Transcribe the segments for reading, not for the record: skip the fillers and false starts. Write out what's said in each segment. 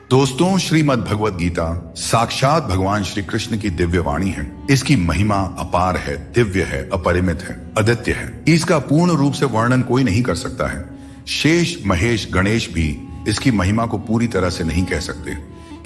दोस्तों, श्रीमद् भगवद गीता साक्षात भगवान श्री कृष्ण की दिव्य वाणी है। इसकी महिमा अपार है, दिव्य है, अपरिमित है, अद्वितीय है। इसका पूर्ण रूप से वर्णन कोई नहीं कर सकता है। शेष, महेश, गणेश भी इसकी महिमा को पूरी तरह से नहीं कह सकते,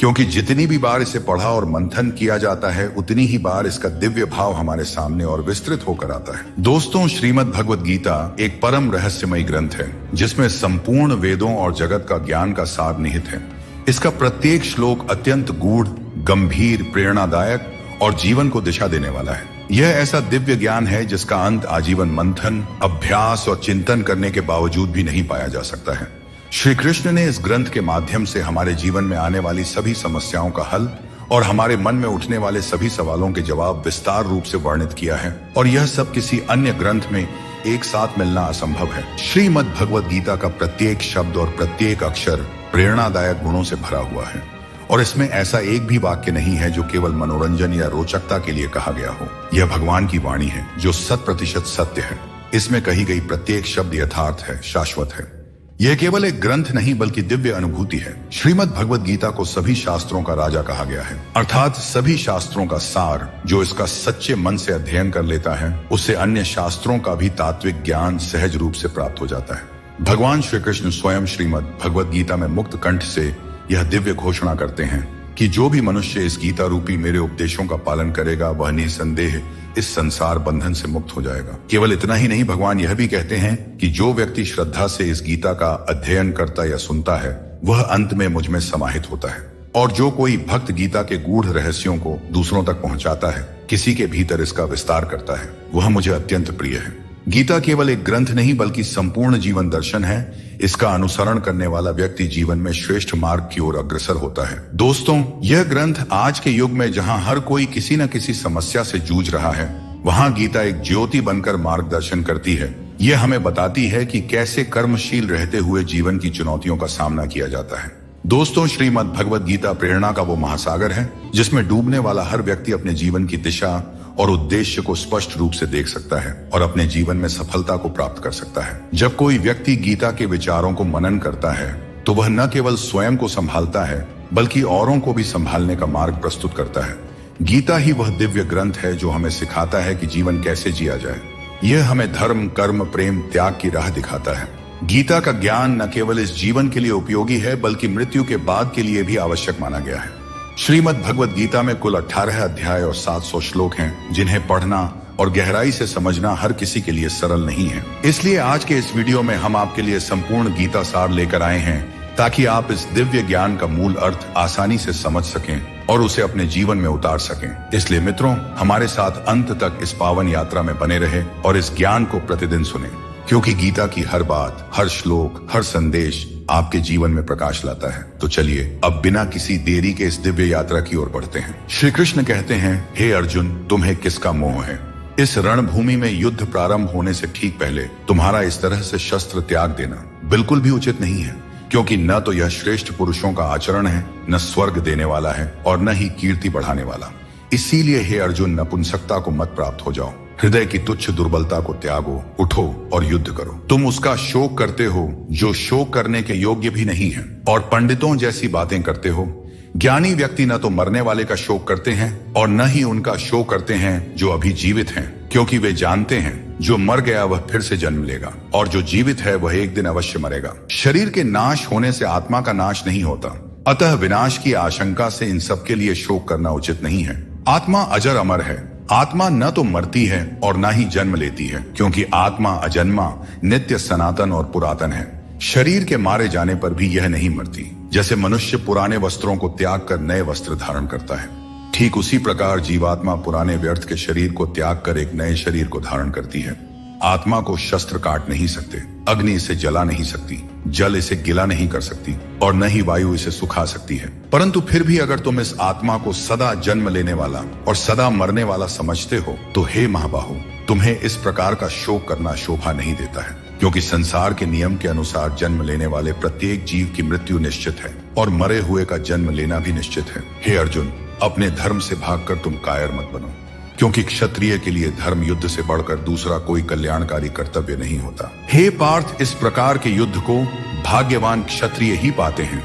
क्योंकि जितनी भी बार इसे पढ़ा और मंथन किया जाता है, उतनी ही बार इसका दिव्य भाव हमारे सामने और विस्तृत होकर आता है। दोस्तों, श्रीमद् भगवद गीता एक परम रहस्यमयी ग्रंथ है, जिसमें संपूर्ण वेदों और जगत का ज्ञान का सार निहित है। इसका प्रत्येक श्लोक अत्यंत गूढ़, गंभीर, प्रेरणादायक और जीवन को दिशा देने वाला है। यह ऐसा दिव्य ज्ञान है जिसका अंत आजीवन मंथन, अभ्यास और चिंतन करने के बावजूद भी नहीं पाया जा सकता है। श्री कृष्ण ने इस ग्रंथ के माध्यम से हमारे जीवन में आने वाली सभी समस्याओं का हल और हमारे मन में उठने वाले सभी सवालों के जवाब विस्तार रूप से वर्णित किया है, और यह सब किसी अन्य ग्रंथ में एक साथ मिलना असंभव है। श्रीमद् भगवद गीता का प्रत्येक शब्द और प्रत्येक अक्षर प्रेरणादायक गुणों से भरा हुआ है, और इसमें ऐसा एक भी वाक्य नहीं है जो केवल मनोरंजन या रोचकता के लिए कहा गया हो। यह भगवान की वाणी है जो 100% सत्य है। इसमें कही गई प्रत्येक शब्द यथार्थ है, शाश्वत है। यह केवल एक ग्रंथ नहीं बल्कि दिव्य अनुभूति है। श्रीमद् भगवद गीता को सभी शास्त्रों का राजा कहा गया है, अर्थात सभी शास्त्रों का सार जो इसका सच्चे मन से अध्ययन कर लेता है, उससे अन्य शास्त्रों का भी तात्विक ज्ञान सहज रूप से प्राप्त हो जाता है। भगवान श्री कृष्ण स्वयं श्रीमद् भगवद गीता में मुक्त कंठ से यह दिव्य घोषणा करते हैं कि जो भी मनुष्य इस गीता रूपी मेरे उपदेशों का पालन करेगा, वह निसंदेह इस संसार बंधन से मुक्त हो जाएगा। केवल इतना ही नहीं, भगवान यह भी कहते हैं कि जो व्यक्ति श्रद्धा से इस गीता का अध्ययन करता या सुनता है, वह अंत में मुझ में समाहित होता है। और जो कोई भक्त गीता के गूढ़ रहस्यों को दूसरों तक पहुंचाता है, किसी के भीतर इसका विस्तार करता है, वह मुझे अत्यंत प्रिय है। गीता केवल एक ग्रंथ नहीं बल्कि संपूर्ण जीवन दर्शन है। इसका अनुसरण करने वाला व्यक्ति जीवन में श्रेष्ठ मार्ग की ओर अग्रसर होता है। दोस्तों, यह ग्रंथ आज के युग में जहां हर कोई किसी न किसी समस्या से जूझ रहा है, वहां गीता एक ज्योति बनकर मार्गदर्शन करती है। यह हमें बताती है कि कैसे कर्मशील रहते हुए जीवन की चुनौतियों का सामना किया जाता है। दोस्तों, श्रीमद् भगवद गीता प्रेरणा का वो महासागर है जिसमें डूबने वाला हर व्यक्ति अपने जीवन की दिशा और उद्देश्य को स्पष्ट रूप से देख सकता है और अपने जीवन में सफलता को प्राप्त कर सकता है। जब कोई व्यक्ति गीता के विचारों को मनन करता है, तो वह न केवल स्वयं को संभालता है बल्कि औरों को भी संभालने का मार्ग प्रस्तुत करता है। गीता ही वह दिव्य ग्रंथ है जो हमें सिखाता है कि जीवन कैसे जिया जाए। यह हमें धर्म, कर्म, प्रेम, त्याग की राह दिखाता है। गीता का ज्ञान न केवल इस जीवन के लिए उपयोगी है बल्कि मृत्यु के बाद के लिए भी आवश्यक माना गया है। श्रीमद् भगवद गीता में कुल 18 अध्याय और 700 श्लोक हैं, जिन्हें पढ़ना और गहराई से समझना हर किसी के लिए सरल नहीं है। इसलिए आज के इस वीडियो में हम आपके लिए संपूर्ण गीता सार लेकर आए हैं, ताकि आप इस दिव्य ज्ञान का मूल अर्थ आसानी से समझ सकें और उसे अपने जीवन में उतार सकें। इसलिए मित्रों, हमारे साथ अंत तक इस पावन यात्रा में बने रहे और इस ज्ञान को प्रतिदिन सुने, क्योंकि गीता की हर बात, हर श्लोक, हर संदेश आपके जीवन में प्रकाश लाता है। तो चलिए अब बिना किसी देरी के इस दिव्य यात्रा की ओर बढ़ते हैं। श्री कृष्ण कहते हैं, हे अर्जुन, तुम्हें किसका मोह है? इस रणभूमि में युद्ध प्रारंभ होने से ठीक पहले तुम्हारा इस तरह से शस्त्र त्याग देना बिल्कुल भी उचित नहीं है, क्योंकि न तो यह श्रेष्ठ पुरुषों का आचरण है, न स्वर्ग देने वाला है और न ही कीर्ति बढ़ाने वाला। इसीलिए हे अर्जुन, नपुंसकता को मत प्राप्त हो जाओ। हृदय की तुच्छ दुर्बलता को त्यागो, उठो और युद्ध करो। तुम उसका शोक करते हो जो शोक करने के योग्य भी नहीं है, और पंडितों जैसी बातें करते हो। ज्ञानी व्यक्ति न तो मरने वाले का शोक करते हैं और न ही उनका शोक करते हैं जो अभी जीवित हैं, क्योंकि वे जानते हैं जो मर गया वह फिर से जन्म लेगा, और जो जीवित है वह एक दिन अवश्य मरेगा। शरीर के नाश होने से आत्मा का नाश नहीं होता, अतः विनाश की आशंका से इन सब के लिए शोक करना उचित नहीं है। आत्मा अजर अमर है। आत्मा न तो मरती है और न ही जन्म लेती है, क्योंकि आत्मा अजन्मा, नित्य, सनातन और पुरातन है। शरीर के मारे जाने पर भी यह नहीं मरती। जैसे मनुष्य पुराने वस्त्रों को त्याग कर नए वस्त्र धारण करता है, ठीक उसी प्रकार जीवात्मा पुराने व्यर्थ के शरीर को त्याग कर एक नए शरीर को धारण करती है। आत्मा को शस्त्र काट नहीं सकते, अग्नि इसे जला नहीं सकती, जल इसे गिला नहीं कर सकती और न ही वायु इसे सुखा सकती है। परंतु फिर भी अगर तुम इस आत्मा को सदा जन्म लेने वाला और सदा मरने वाला समझते हो, तो हे महाबाहु, तुम्हें इस प्रकार का शोक करना शोभा नहीं देता है, क्योंकि संसार के नियम के अनुसार जन्म लेने वाले प्रत्येक जीव की मृत्यु निश्चित है और मरे हुए का जन्म लेना भी निश्चित है। हे अर्जुन, अपने धर्म से भागकर तुम कायर मत बनो, क्योंकि क्षत्रिय के लिए धर्म युद्ध से बढ़कर दूसरा कोई कल्याणकारी कर्तव्य नहीं होता। हे पार्थ, इस प्रकार के युद्ध को भाग्यवान क्षत्रिय ही पाते हैं,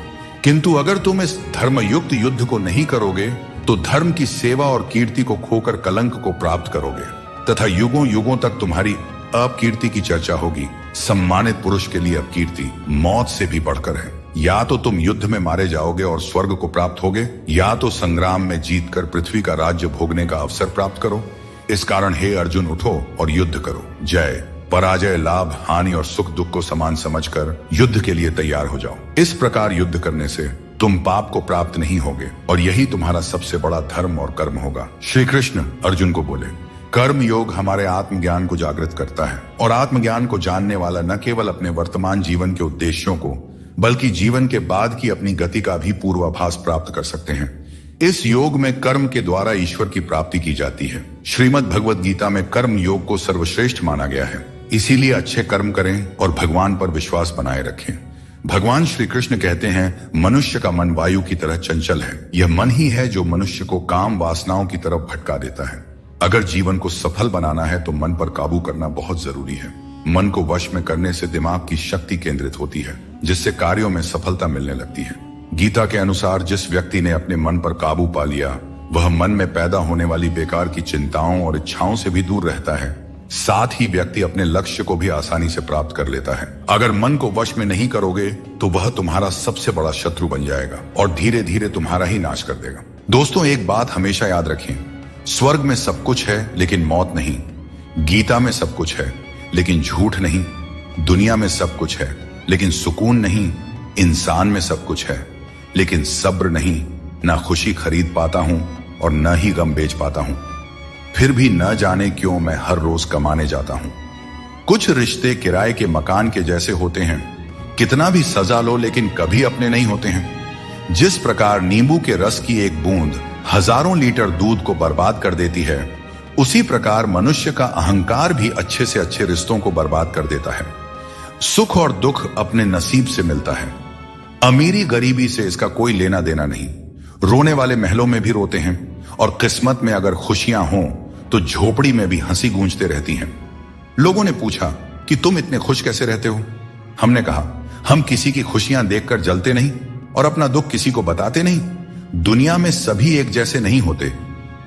किंतु अगर तुम इस धर्मयुक्त युद्ध को नहीं करोगे तो धर्म की सेवा और कीर्ति को खोकर कलंक को प्राप्त करोगे तथा युगों युगों तक तुम्हारी अपकीर्ति की चर्चा होगी। सम्मानित पुरुष के लिए अपकीर्ति मौत से भी बढ़कर है। या तो तुम युद्ध में मारे जाओगे और स्वर्ग को प्राप्त होगे, या तो संग्राम में जीतकर पृथ्वी का राज्य भोगने का अवसर प्राप्त करो। इस कारण हे अर्जुन, उठो और युद्ध करो। जय पराजय, लाभ हानि और सुख दुख को समान समझकर युद्ध के लिए तैयार हो जाओ। इस प्रकार युद्ध करने से तुम पाप को प्राप्त नहीं होगे और यही तुम्हारा सबसे बड़ा धर्म और कर्म होगा। श्री कृष्ण अर्जुन को बोले, कर्म योग हमारे आत्मज्ञान को जागृत करता है और आत्मज्ञान को जानने वाला न केवल अपने वर्तमान जीवन के उद्देश्यों को बल्कि जीवन के बाद की अपनी गति का भी पूर्वाभास प्राप्त कर सकते हैं। इस योग में कर्म के द्वारा ईश्वर की प्राप्ति की जाती है। श्रीमद् भगवद गीता में कर्म योग को सर्वश्रेष्ठ माना गया है। इसीलिए अच्छे कर्म करें और भगवान पर विश्वास बनाए रखें। भगवान श्री कृष्ण कहते हैं, मनुष्य का मन वायु की तरह चंचल है। यह मन ही है जो मनुष्य को काम वासनाओं की तरफ भटका देता है। अगर जीवन को सफल बनाना है तो मन पर काबू करना बहुत जरूरी है। मन को वश में करने से दिमाग की शक्ति केंद्रित होती है, जिससे कार्यों में सफलता मिलने लगती है। गीता के अनुसार जिस व्यक्ति ने अपने मन पर काबू पा लिया, वह मन में पैदा होने वाली बेकार की चिंताओं और इच्छाओं से भी दूर रहता है। साथ ही व्यक्ति अपने लक्ष्य को भी आसानी से प्राप्त कर लेता है। अगर मन को वश में नहीं करोगे तो वह तुम्हारा सबसे बड़ा शत्रु बन जाएगा और धीरे धीरे तुम्हारा ही नाश कर देगा। दोस्तों, एक बात हमेशा याद रखें, स्वर्ग में सब कुछ है लेकिन मौत नहीं। गीता में सब कुछ है लेकिन झूठ नहीं। दुनिया में सब कुछ है लेकिन सुकून नहीं। इंसान में सब कुछ है लेकिन सब्र नहीं। ना खुशी खरीद पाता हूं और न ही गम बेच पाता हूं। फिर भी न जाने क्यों मैं हर रोज कमाने जाता हूं। कुछ रिश्ते किराए के मकान के जैसे होते हैं, कितना भी सजा लो लेकिन कभी अपने नहीं होते हैं। जिस प्रकार नींबू के रस की एक बूंद हजारों लीटर दूध को बर्बाद कर देती है, उसी प्रकार मनुष्य का अहंकार भी अच्छे से अच्छे रिश्तों को बर्बाद कर देता है। सुख और दुख अपने नसीब से मिलता है। अमीरी गरीबी से इसका कोई लेना देना नहीं। रोने वाले महलों में भी रोते हैं और किस्मत में अगर खुशियां हों तो झोपड़ी में भी हंसी गूंजते रहती हैं। लोगों ने पूछा कि तुम इतने खुश कैसे रहते हो? हमने कहा, हम किसी की खुशियां देखकर जलते नहीं और अपना दुख किसी को बताते नहीं। दुनिया में सभी एक जैसे नहीं होते,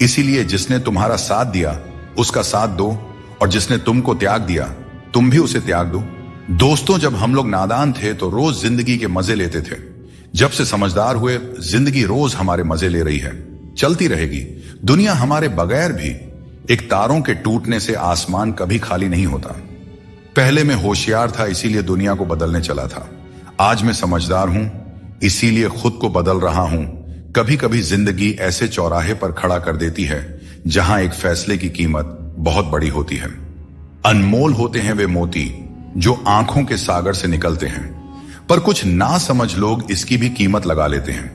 इसीलिए जिसने तुम्हारा साथ दिया उसका साथ दो और जिसने तुमको त्याग दिया तुम भी उसे त्याग दो। दोस्तों, जब हम लोग नादान थे तो रोज जिंदगी के मजे लेते थे। जब से समझदार हुए, जिंदगी रोज हमारे मजे ले रही है, चलती रहेगी। दुनिया हमारे बगैर भी एक तारों के टूटने से आसमान कभी खाली नहीं होता। पहले मैं होशियार था, इसीलिए दुनिया को बदलने चला था। आज मैं समझदार हूं, इसीलिए खुद को बदल रहा हूं। कभी कभी जिंदगी ऐसे चौराहे पर खड़ा कर देती है जहां एक फैसले की कीमत बहुत बड़ी होती है। अनमोल होते हैं वे मोती जो आंखों के सागर से निकलते हैं, पर कुछ ना समझ लोग इसकी भी कीमत लगा लेते हैं।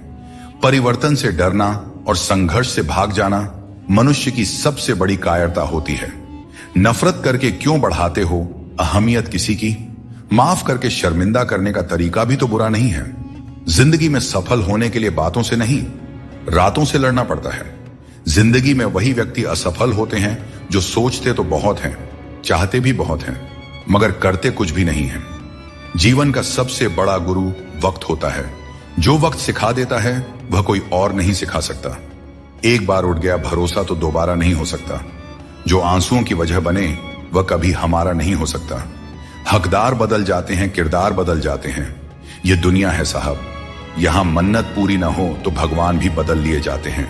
परिवर्तन से डरना और संघर्ष से भाग जाना मनुष्य की सबसे बड़ी कायरता होती है। नफरत करके क्यों बढ़ाते हो अहमियत किसी की? माफ करके शर्मिंदा करने का तरीका भी तो बुरा नहीं है। जिंदगी में सफल होने के लिए बातों से नहीं, रातों से लड़ना पड़ता है। जिंदगी में वही व्यक्ति असफल होते हैं जो सोचते तो बहुत हैं, चाहते भी बहुत हैं, मगर करते कुछ भी नहीं है। जीवन का सबसे बड़ा गुरु वक्त होता है। जो वक्त सिखा देता है वह कोई और नहीं सिखा सकता। एक बार उठ गया भरोसा तो दोबारा नहीं हो सकता। जो आंसुओं की वजह बने वह कभी हमारा नहीं हो सकता। हकदार बदल जाते हैं, किरदार बदल जाते हैं। ये दुनिया है साहब, यहां मन्नत पूरी ना हो तो भगवान भी बदल लिए जाते हैं।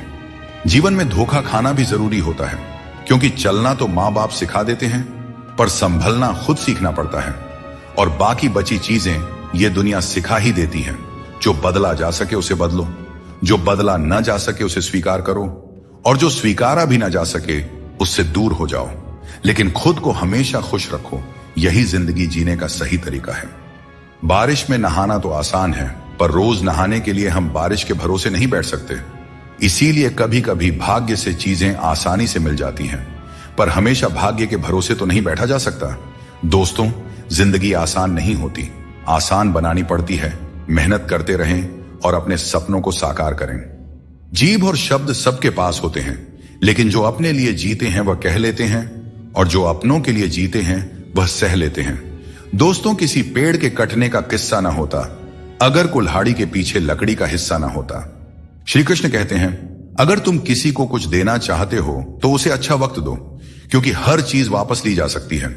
जीवन में धोखा खाना भी जरूरी होता है, क्योंकि चलना तो माँ बाप सिखा देते हैं, पर संभलना खुद सीखना पड़ता है। और बाकी बची चीजें ये दुनिया सिखा ही देती है। जो बदला जा सके उसे बदलो, जो बदला न जा सके उसे स्वीकार करो, और जो स्वीकारा भी ना जा सके उससे दूर हो जाओ। लेकिन खुद को हमेशा खुश रखो, यही जिंदगी जीने का सही तरीका है। बारिश में नहाना तो आसान है, पर रोज नहाने के लिए हम बारिश के भरोसे नहीं बैठ सकते। इसीलिए कभी कभी भाग्य से चीजें आसानी से मिल जाती हैं, पर हमेशा भाग्य के भरोसे तो नहीं बैठा जा सकता। दोस्तों, जिंदगी आसान नहीं होती, आसान बनानी पड़ती है। मेहनत करते रहें और अपने सपनों को साकार करें। जीभ और शब्द सबके पास होते हैं, लेकिन जो अपने लिए जीते हैं वह कह लेते हैं, और जो अपनों के लिए जीते हैं वह सह लेते हैं। दोस्तों, किसी पेड़ के कटने का किस्सा ना होता अगर कुल्हाड़ी के पीछे लकड़ी का हिस्सा ना होता। श्री कृष्ण कहते हैं, अगर तुम किसी को कुछ देना चाहते हो तो उसे अच्छा वक्त दो, क्योंकि हर चीज वापस ली जा सकती है,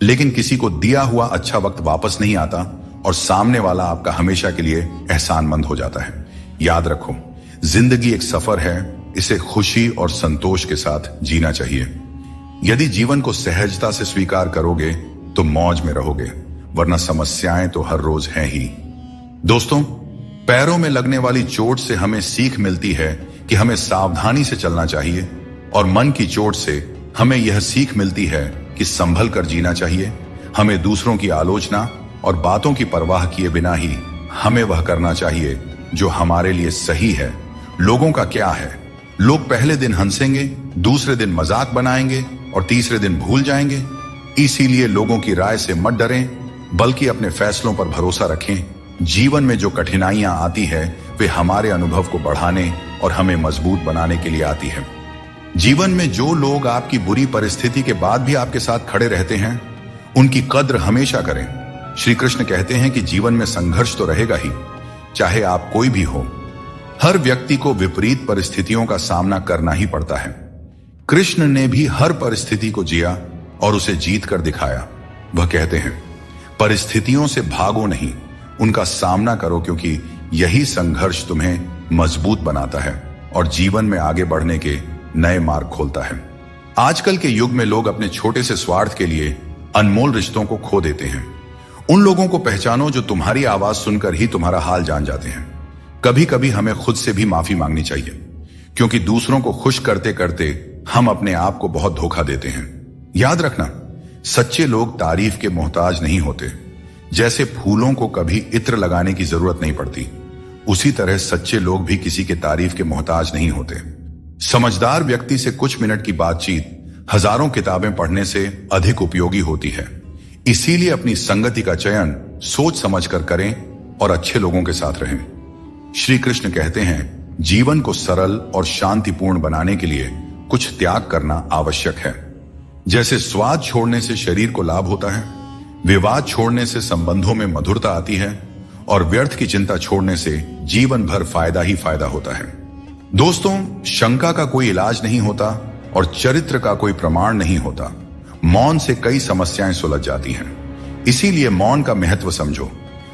लेकिन किसी को दिया हुआ अच्छा वक्त वापस नहीं आता और सामने वाला आपका हमेशा के लिए एहसानमंद हो जाता है। याद रखो, जिंदगी एक सफर है, इसे खुशी और संतोष के साथ जीना चाहिए। यदि जीवन को सहजता से स्वीकार करोगे तो मौज में रहोगे, वरना समस्याएं तो हर रोज हैं ही। दोस्तों, पैरों में लगने वाली चोट से हमें सीख मिलती है कि हमें सावधानी से चलना चाहिए, और मन की चोट से हमें यह सीख मिलती है कि संभल कर जीना चाहिए। हमें दूसरों की आलोचना और बातों की परवाह किए बिना ही हमें वह करना चाहिए जो हमारे लिए सही है। लोगों का क्या है, लोग पहले दिन हंसेंगे, दूसरे दिन मजाक बनाएंगे और तीसरे दिन भूल जाएंगे। इसीलिए लोगों की राय से मत डरें, बल्कि अपने फैसलों पर भरोसा रखें। जीवन में जो कठिनाइयां आती है वे हमारे अनुभव को बढ़ाने और हमें मजबूत बनाने के लिए आती है। जीवन में जो लोग आपकी बुरी परिस्थिति के बाद भी आपके साथ खड़े रहते हैं, उनकी कद्र हमेशा करें। श्री कृष्ण कहते हैं कि जीवन में संघर्ष तो रहेगा ही, चाहे आप कोई भी हो। हर व्यक्ति को विपरीत परिस्थितियों का सामना करना ही पड़ता है। कृष्ण ने भी हर परिस्थिति को जिया और उसे जीत कर दिखाया। वह कहते हैं, परिस्थितियों से भागो नहीं, उनका सामना करो, क्योंकि यही संघर्ष तुम्हें मजबूत बनाता है और जीवन में आगे बढ़ने के नए मार्ग खोलता है। आजकल के युग में लोग अपने छोटे से स्वार्थ के लिए अनमोल रिश्तों को खो देते हैं। उन लोगों को पहचानो जो तुम्हारी आवाज सुनकर ही तुम्हारा हाल जान जाते हैं। कभी कभी हमें खुद से भी माफी मांगनी चाहिए, क्योंकि दूसरों को खुश करते करते हम अपने आप को बहुत धोखा देते हैं। याद रखना, सच्चे लोग तारीफ के मोहताज नहीं होते। जैसे फूलों को कभी इत्र लगाने की जरूरत नहीं पड़ती, उसी तरह सच्चे लोग भी किसी के तारीफ के मोहताज नहीं होते। समझदार व्यक्ति से कुछ मिनट की बातचीत हजारों किताबें पढ़ने से अधिक उपयोगी होती है। इसीलिए अपनी संगति का चयन सोच समझकर करें और अच्छे लोगों के साथ रहें। श्री कृष्ण कहते हैं, जीवन को सरल और शांतिपूर्ण बनाने के लिए कुछ त्याग करना आवश्यक है। जैसे स्वाद छोड़ने से शरीर को लाभ होता है, विवाद छोड़ने से संबंधों में मधुरता आती है, और व्यर्थ की चिंता छोड़ने से जीवन भर फायदा ही फायदा होता है। दोस्तों, शंका का कोई इलाज नहीं होता और चरित्र का कोई प्रमाण नहीं होता। मौन से कई समस्याएं सुलझ जाती हैं। इसीलिए मौन का महत्व समझो।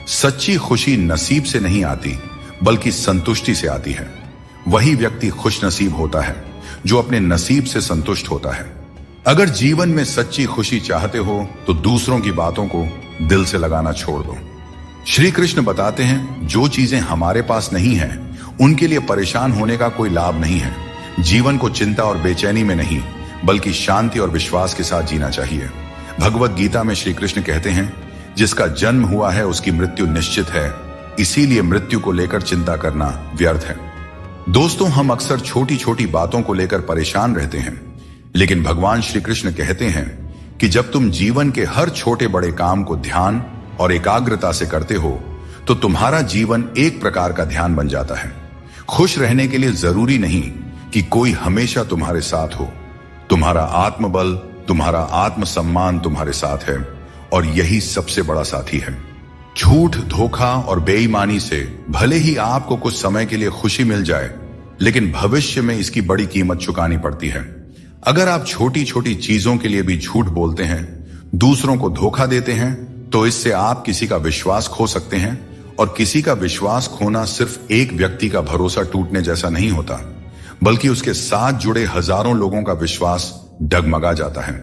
सच्ची खुशी नसीब से नहीं आती, बल्कि संतुष्टि से आती है। वही व्यक्ति खुशनसीब होता है जो अपने नसीब से संतुष्ट होता है। अगर जीवन में सच्ची खुशी चाहते हो तो दूसरों की बातों को दिल से लगाना छोड़ दो। श्री कृष्ण बताते हैं, जो चीजें हमारे पास नहीं है उनके लिए परेशान होने का कोई लाभ नहीं है। जीवन को चिंता और बेचैनी में नहीं, बल्कि शांति और विश्वास के साथ जीना चाहिए। भगवत गीता में श्री कृष्ण कहते हैं, जिसका जन्म हुआ है उसकी मृत्यु निश्चित है, इसीलिए मृत्यु को लेकर चिंता करना व्यर्थ है। दोस्तों, हम अक्सर छोटी छोटी बातों को लेकर परेशान रहते हैं, लेकिन भगवान श्री कृष्ण कहते हैं कि जब तुम जीवन के हर छोटे बड़े काम को ध्यान और एकाग्रता से करते हो तो तुम्हारा जीवन एक प्रकार का ध्यान बन जाता है। खुश रहने के लिए जरूरी नहीं कि कोई हमेशा तुम्हारे साथ हो। तुम्हारा आत्मबल, तुम्हारा आत्मसम्मान तुम्हारे साथ है, और यही सबसे बड़ा साथी है। झूठ, धोखा और बेईमानी से भले ही आपको कुछ समय के लिए खुशी मिल जाए, लेकिन भविष्य में इसकी बड़ी कीमत चुकानी पड़ती है। अगर आप छोटी छोटी चीजों के लिए भी झूठ बोलते हैं, दूसरों को धोखा देते हैं, तो इससे आप किसी का विश्वास खो सकते हैं, और किसी का विश्वास खोना सिर्फ एक व्यक्ति का भरोसा टूटने जैसा नहीं होता, बल्कि उसके साथ जुड़े हजारों लोगों का विश्वास डगमगा जाता है।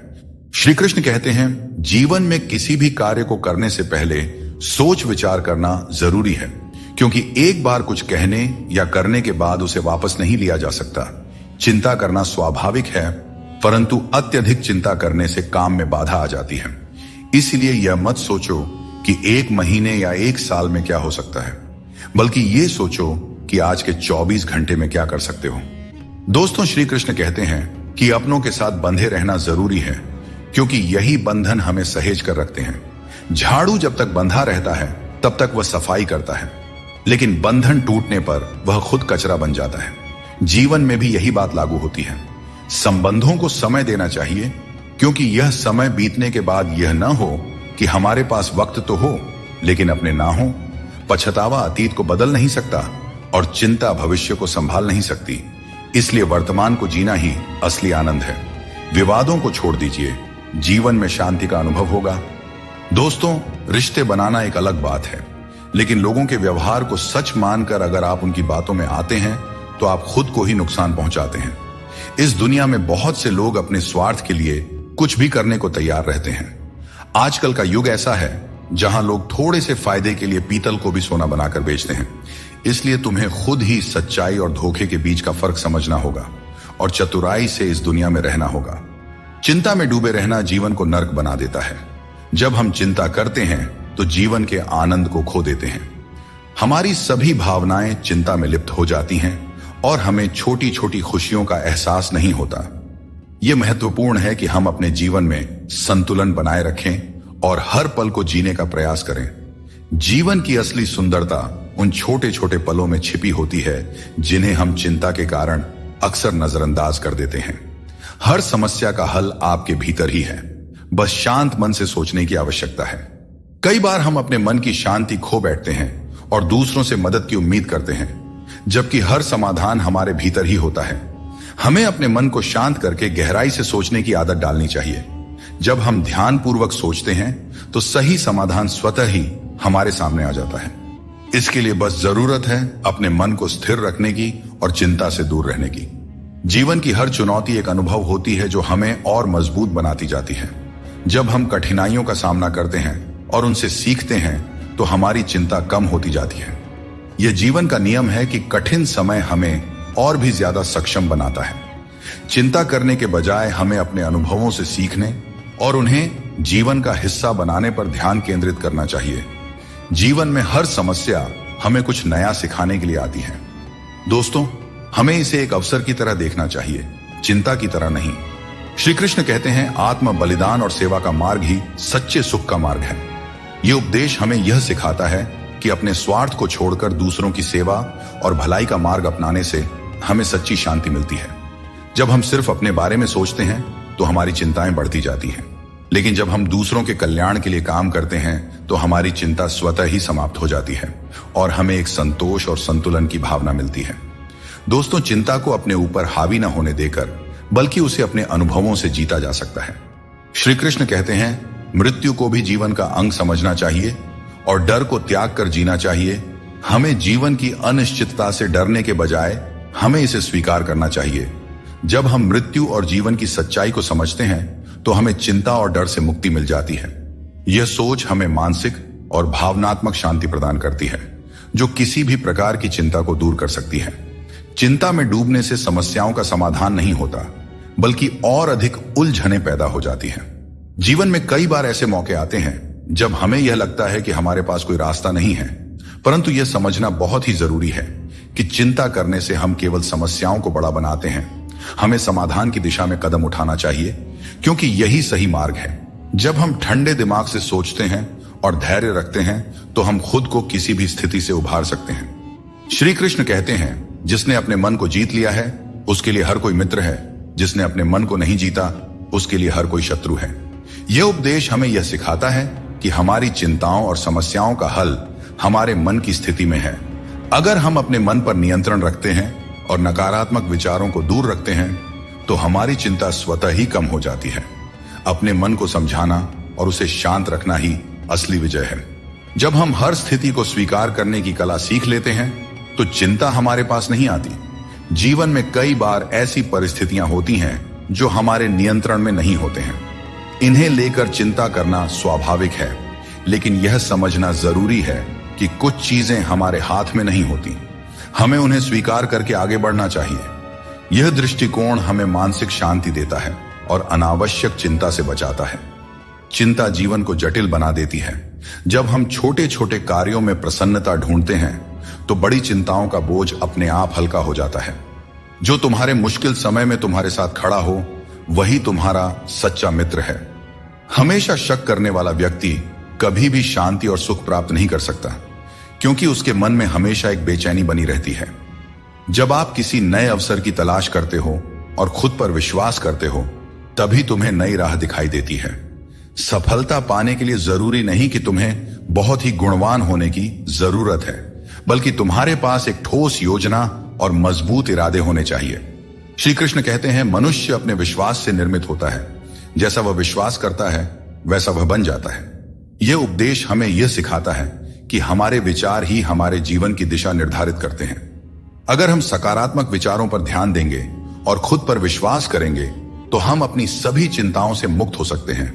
श्री कृष्ण कहते हैं, जीवन में किसी भी कार्य को करने से पहले सोच विचार करना जरूरी है, क्योंकि एक बार कुछ कहने या करने के बाद उसे वापस नहीं लिया जा सकता। चिंता करना स्वाभाविक है, परंतु अत्यधिक चिंता करने से काम में बाधा आ जाती है। इसलिए यह मत सोचो कि 1 महीने या 1 साल में क्या हो सकता है, बल्कि ये सोचो कि आज के 24 घंटे में क्या कर सकते हो। दोस्तों, श्री कृष्ण कहते हैं कि अपनों के साथ बंधे रहना जरूरी है, क्योंकि यही बंधन हमें सहेज कर रखते हैं। झाड़ू जब तक बंधा रहता है तब तक वह सफाई करता है, लेकिन बंधन टूटने पर वह खुद कचरा बन जाता है। जीवन में भी यही बात लागू होती है। संबंधों को समय देना चाहिए, क्योंकि यह समय बीतने के बाद यह न हो कि हमारे पास वक्त तो हो लेकिन अपने ना हो। पछतावा अतीत को बदल नहीं सकता और चिंता भविष्य को संभाल नहीं सकती। इसलिए वर्तमान को जीना ही असली आनंद है। विवादों को छोड़ दीजिए, जीवन में शांति का अनुभव होगा। दोस्तों, रिश्ते बनाना एक अलग बात है, लेकिन लोगों के व्यवहार को सच मानकर अगर आप उनकी बातों में आते हैं तो आप खुद को ही नुकसान पहुंचाते हैं। इस दुनिया में बहुत से लोग अपने स्वार्थ के लिए कुछ भी करने को तैयार रहते हैं। आजकल का युग ऐसा है जहां लोग थोड़े से फायदे के लिए पीतल को भी सोना बनाकर बेचते हैं। इसलिए तुम्हें खुद ही सच्चाई और धोखे के बीच का फर्क समझना होगा और चतुराई से इस दुनिया में रहना होगा। चिंता में डूबे रहना जीवन को नर्क बना देता है। जब हम चिंता करते हैं तो जीवन के आनंद को खो देते हैं। हमारी सभी भावनाएं चिंता में लिप्त हो जाती हैं और हमें छोटी छोटी खुशियों का एहसास नहीं होता। यह महत्वपूर्ण है कि हम अपने जीवन में संतुलन बनाए रखें और हर पल को जीने का प्रयास करें। जीवन की असली सुंदरता उन छोटे छोटे पलों में छिपी होती है जिन्हें हम चिंता के कारण अक्सर नजरअंदाज कर देते हैं। हर समस्या का हल आपके भीतर ही है, बस शांत मन से सोचने की आवश्यकता है। कई बार हम अपने मन की शांति खो बैठते हैं और दूसरों से मदद की उम्मीद करते हैं, जबकि हर समाधान हमारे भीतर ही होता है। हमें अपने मन को शांत करके गहराई से सोचने की आदत डालनी चाहिए। जब हम ध्यानपूर्वक सोचते हैं तो सही समाधान स्वतः ही हमारे सामने आ जाता है। इसके लिए बस जरूरत है अपने मन को स्थिर रखने की और चिंता से दूर रहने की। जीवन की हर चुनौती एक अनुभव होती है जो हमें और मजबूत बनाती जाती है। जब हम कठिनाइयों का सामना करते हैं और उनसे सीखते हैं तो हमारी चिंता कम होती जाती है। यह जीवन का नियम है कि कठिन समय हमें और भी ज्यादा सक्षम बनाता है। चिंता करने के बजाय हमें अपने अनुभवों से सीखने और उन्हें जीवन का हिस्सा बनाने पर ध्यान केंद्रित करना चाहिए। जीवन में हर समस्या हमें कुछ नया सिखाने के लिए आती है। दोस्तों, हमें इसे एक अवसर की तरह देखना चाहिए, चिंता की तरह नहीं। श्री कृष्ण कहते हैं, आत्म बलिदान और सेवा का मार्ग ही सच्चे सुख का मार्ग है। यह उपदेश हमें यह सिखाता है कि अपने स्वार्थ को छोड़कर दूसरों की सेवा और भलाई का मार्ग अपनाने से हमें सच्ची शांति मिलती है। जब हम सिर्फ अपने बारे में सोचते हैं तो हमारी चिंताएं बढ़ती जाती हैं, लेकिन जब हम दूसरों के कल्याण के लिए काम करते हैं तो हमारी चिंता स्वतः ही समाप्त हो जाती है और हमें एक संतोष और संतुलन की भावना मिलती है। दोस्तों, चिंता को अपने ऊपर हावी न होने देकर बल्कि उसे अपने अनुभवों से जीता जा सकता है। श्री कृष्ण कहते हैं, मृत्यु को भी जीवन का अंग समझना चाहिए और डर को त्याग कर जीना चाहिए। हमें जीवन की अनिश्चितता से डरने के बजाय हमें इसे स्वीकार करना चाहिए। जब हम मृत्यु और जीवन की सच्चाई को समझते हैं तो हमें चिंता और डर से मुक्ति मिल जाती है। यह सोच हमें मानसिक और भावनात्मक शांति प्रदान करती है, जो किसी भी प्रकार की चिंता को दूर कर सकती है। चिंता में डूबने से समस्याओं का समाधान नहीं होता, बल्कि और अधिक उलझनें पैदा हो जाती हैं। जीवन में कई बार ऐसे मौके आते हैं जब हमें यह लगता है कि हमारे पास कोई रास्ता नहीं है, परंतु यह समझना बहुत ही जरूरी है कि चिंता करने से हम केवल समस्याओं को बड़ा बनाते हैं। हमें समाधान की दिशा में कदम उठाना चाहिए, क्योंकि यही सही मार्ग है। जब हम ठंडे दिमाग से सोचते हैं और धैर्य रखते हैं तो हम खुद को किसी भी स्थिति से उभार सकते हैं। श्री कृष्ण कहते हैं, जिसने अपने मन को जीत लिया है उसके लिए हर कोई मित्र है, जिसने अपने मन को नहीं जीता उसके लिए हर कोई शत्रु है। यह उपदेश हमें यह सिखाता है कि हमारी चिंताओं और समस्याओं का हल हमारे मन की स्थिति में है। अगर हम अपने मन पर नियंत्रण रखते हैं और नकारात्मक विचारों को दूर रखते हैं तो हमारी चिंता स्वतः ही कम हो जाती है। अपने मन को समझाना और उसे शांत रखना ही असली विजय है। जब हम हर स्थिति को स्वीकार करने की कला सीख लेते हैं तो चिंता हमारे पास नहीं आती। जीवन में कई बार ऐसी परिस्थितियां होती हैं जो हमारे नियंत्रण में नहीं होते हैं। इन्हें लेकर चिंता करना स्वाभाविक है, लेकिन यह समझना जरूरी है कि कुछ चीजें हमारे हाथ में नहीं होती। हमें उन्हें स्वीकार करके आगे बढ़ना चाहिए। यह दृष्टिकोण हमें मानसिक शांति देता है और अनावश्यक चिंता से बचाता है। चिंता जीवन को जटिल बना देती है। जब हम छोटे छोटे कार्यों में प्रसन्नता ढूंढते हैं तो बड़ी चिंताओं का बोझ अपने आप हल्का हो जाता है। जो तुम्हारे मुश्किल समय में तुम्हारे साथ खड़ा हो वही तुम्हारा सच्चा मित्र है। हमेशा शक करने वाला व्यक्ति कभी भी शांति और सुख प्राप्त नहीं कर सकता, क्योंकि उसके मन में हमेशा एक बेचैनी बनी रहती है। जब आप किसी नए अवसर की तलाश करते हो और खुद पर विश्वास करते हो, तभी तुम्हें नई राह दिखाई देती है। सफलता पाने के लिए जरूरी नहीं कि तुम्हें बहुत ही गुणवान होने की जरूरत है, बल्कि तुम्हारे पास एक ठोस योजना और मजबूत इरादे होने चाहिए। श्री कृष्ण कहते हैं, मनुष्य अपने विश्वास से निर्मित होता है। जैसा वह विश्वास करता है वैसा वह बन जाता है। यह उपदेश हमें यह सिखाता है कि हमारे विचार ही हमारे जीवन की दिशा निर्धारित करते हैं। अगर हम सकारात्मक विचारों पर ध्यान देंगे और खुद पर विश्वास करेंगे तो हम अपनी सभी चिंताओं से मुक्त हो सकते हैं।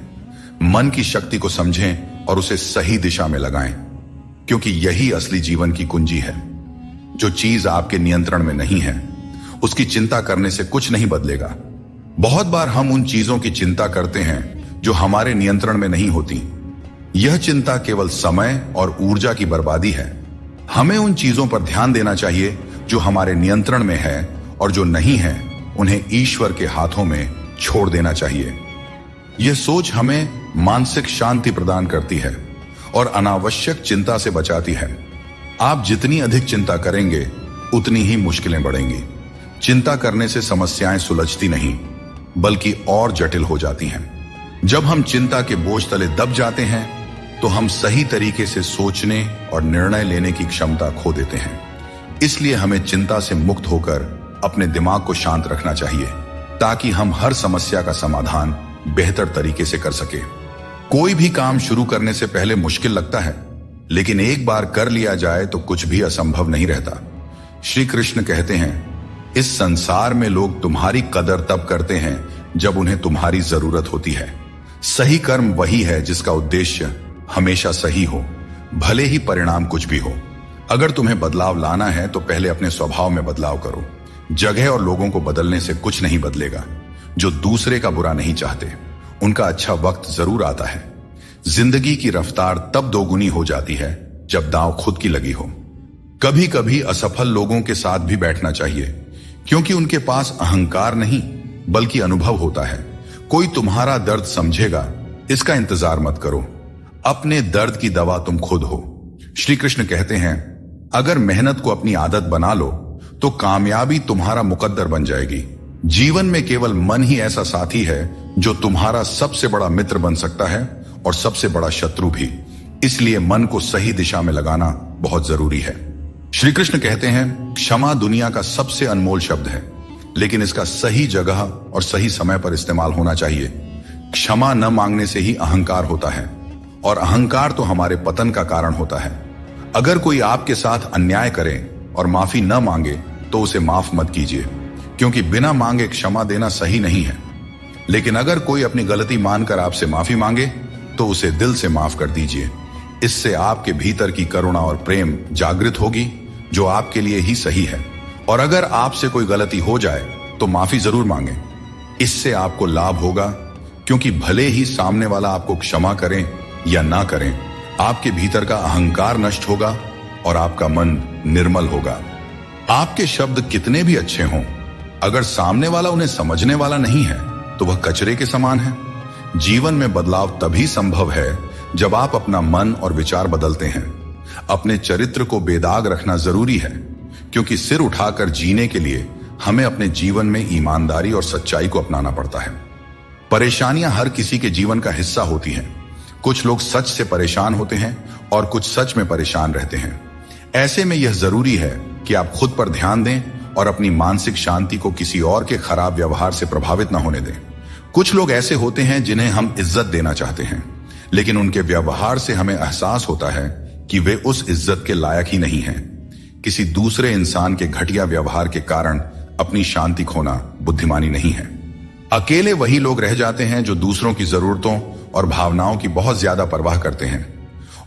मन की शक्ति को समझें और उसे सही दिशा में लगाएं, क्योंकि यही असली जीवन की कुंजी है। जो चीज आपके नियंत्रण में नहीं है उसकी चिंता करने से कुछ नहीं बदलेगा। बहुत बार हम उन चीजों की चिंता करते हैं जो हमारे नियंत्रण में नहीं होती। यह चिंता केवल समय और ऊर्जा की बर्बादी है। हमें उन चीजों पर ध्यान देना चाहिए जो हमारे नियंत्रण में है, और जो नहीं है उन्हें ईश्वर के हाथों में छोड़ देना चाहिए। यह सोच हमें मानसिक शांति प्रदान करती है और अनावश्यक चिंता से बचाती है। आप जितनी अधिक चिंता करेंगे उतनी ही मुश्किलें बढ़ेंगी। चिंता करने से समस्याएं सुलझती नहीं बल्कि और जटिल हो जाती हैं। जब हम चिंता के बोझ तले दब जाते हैं तो हम सही तरीके से सोचने और निर्णय लेने की क्षमता खो देते हैं। इसलिए हमें चिंता से मुक्त होकर अपने दिमाग को शांत रखना चाहिए, ताकि हम हर समस्या का समाधान बेहतर तरीके से कर सके। कोई भी काम शुरू करने से पहले मुश्किल लगता है, लेकिन एक बार कर लिया जाए तो कुछ भी असंभव नहीं रहता। श्री कृष्ण कहते हैं, इस संसार में लोग तुम्हारी कदर तब करते हैं जब उन्हें तुम्हारी जरूरत होती है। सही कर्म वही है जिसका उद्देश्य हमेशा सही हो, भले ही परिणाम कुछ भी हो। अगर तुम्हें बदलाव लाना है तो पहले अपने स्वभाव में बदलाव करो। जगह और लोगों को बदलने से कुछ नहीं बदलेगा। जो दूसरे का बुरा नहीं चाहते उनका अच्छा वक्त जरूर आता है। जिंदगी की रफ्तार तब दोगुनी हो जाती है जब दांव खुद की लगी हो। कभी कभी असफल लोगों के साथ भी बैठना चाहिए, क्योंकि उनके पास अहंकार नहीं बल्कि अनुभव होता है। कोई तुम्हारा दर्द समझेगा, इसका इंतजार मत करो। अपने दर्द की दवा तुम खुद हो। श्री कृष्ण कहते हैं, अगर मेहनत को अपनी आदत बना लो तो कामयाबी तुम्हारा मुकद्दर बन जाएगी। जीवन में केवल मन ही ऐसा साथी है जो तुम्हारा सबसे बड़ा मित्र बन सकता है और सबसे बड़ा शत्रु भी। इसलिए मन को सही दिशा में लगाना बहुत जरूरी है। श्री कृष्ण कहते हैं, क्षमा दुनिया का सबसे अनमोल शब्द है, लेकिन इसका सही जगह और सही समय पर इस्तेमाल होना चाहिए। क्षमा न मांगने से ही अहंकार होता है, और अहंकार तो हमारे पतन का कारण होता है। अगर कोई आपके साथ अन्याय करे और माफी न मांगे तो उसे माफ मत कीजिए, क्योंकि बिना मांगे क्षमा देना सही नहीं है। लेकिन अगर कोई अपनी गलती मानकर आपसे माफी मांगे तो उसे दिल से माफ कर दीजिए। इससे आपके भीतर की करुणा और प्रेम जागृत होगी, जो आपके लिए ही सही है। और अगर आपसे कोई गलती हो जाए तो माफी जरूर मांगे। इससे आपको लाभ होगा, क्योंकि भले ही सामने वाला आपको क्षमा करें या ना करें, आपके भीतर का अहंकार नष्ट होगा और आपका मन निर्मल होगा। आपके शब्द कितने भी अच्छे हों, अगर सामने वाला उन्हें समझने वाला नहीं है तो वह कचरे के समान है। जीवन में बदलाव तभी संभव है जब आप अपना मन और विचार बदलते हैं। अपने चरित्र को बेदाग रखना जरूरी है, क्योंकि सिर उठाकर जीने के लिए हमें अपने जीवन में ईमानदारी और सच्चाई को अपनाना पड़ता है। परेशानियां हर किसी के जीवन का हिस्सा होती हैं। कुछ लोग सच से परेशान होते हैं और कुछ सच में परेशान रहते हैं। ऐसे में यह जरूरी है कि आप खुद पर ध्यान दें और अपनी मानसिक शांति को किसी और के खराब व्यवहार से प्रभावित न होने दें। कुछ लोग ऐसे होते हैं जिन्हें हम इज्जत देना चाहते हैं, लेकिन उनके व्यवहार से हमें एहसास होता है कि वे उस इज्जत के लायक ही नहीं हैं। किसी दूसरे इंसान के घटिया व्यवहार के कारण अपनी शांति खोना बुद्धिमानी नहीं है। अकेले वही लोग रह जाते हैं जो दूसरों की जरूरतों और भावनाओं की बहुत ज्यादा परवाह करते हैं,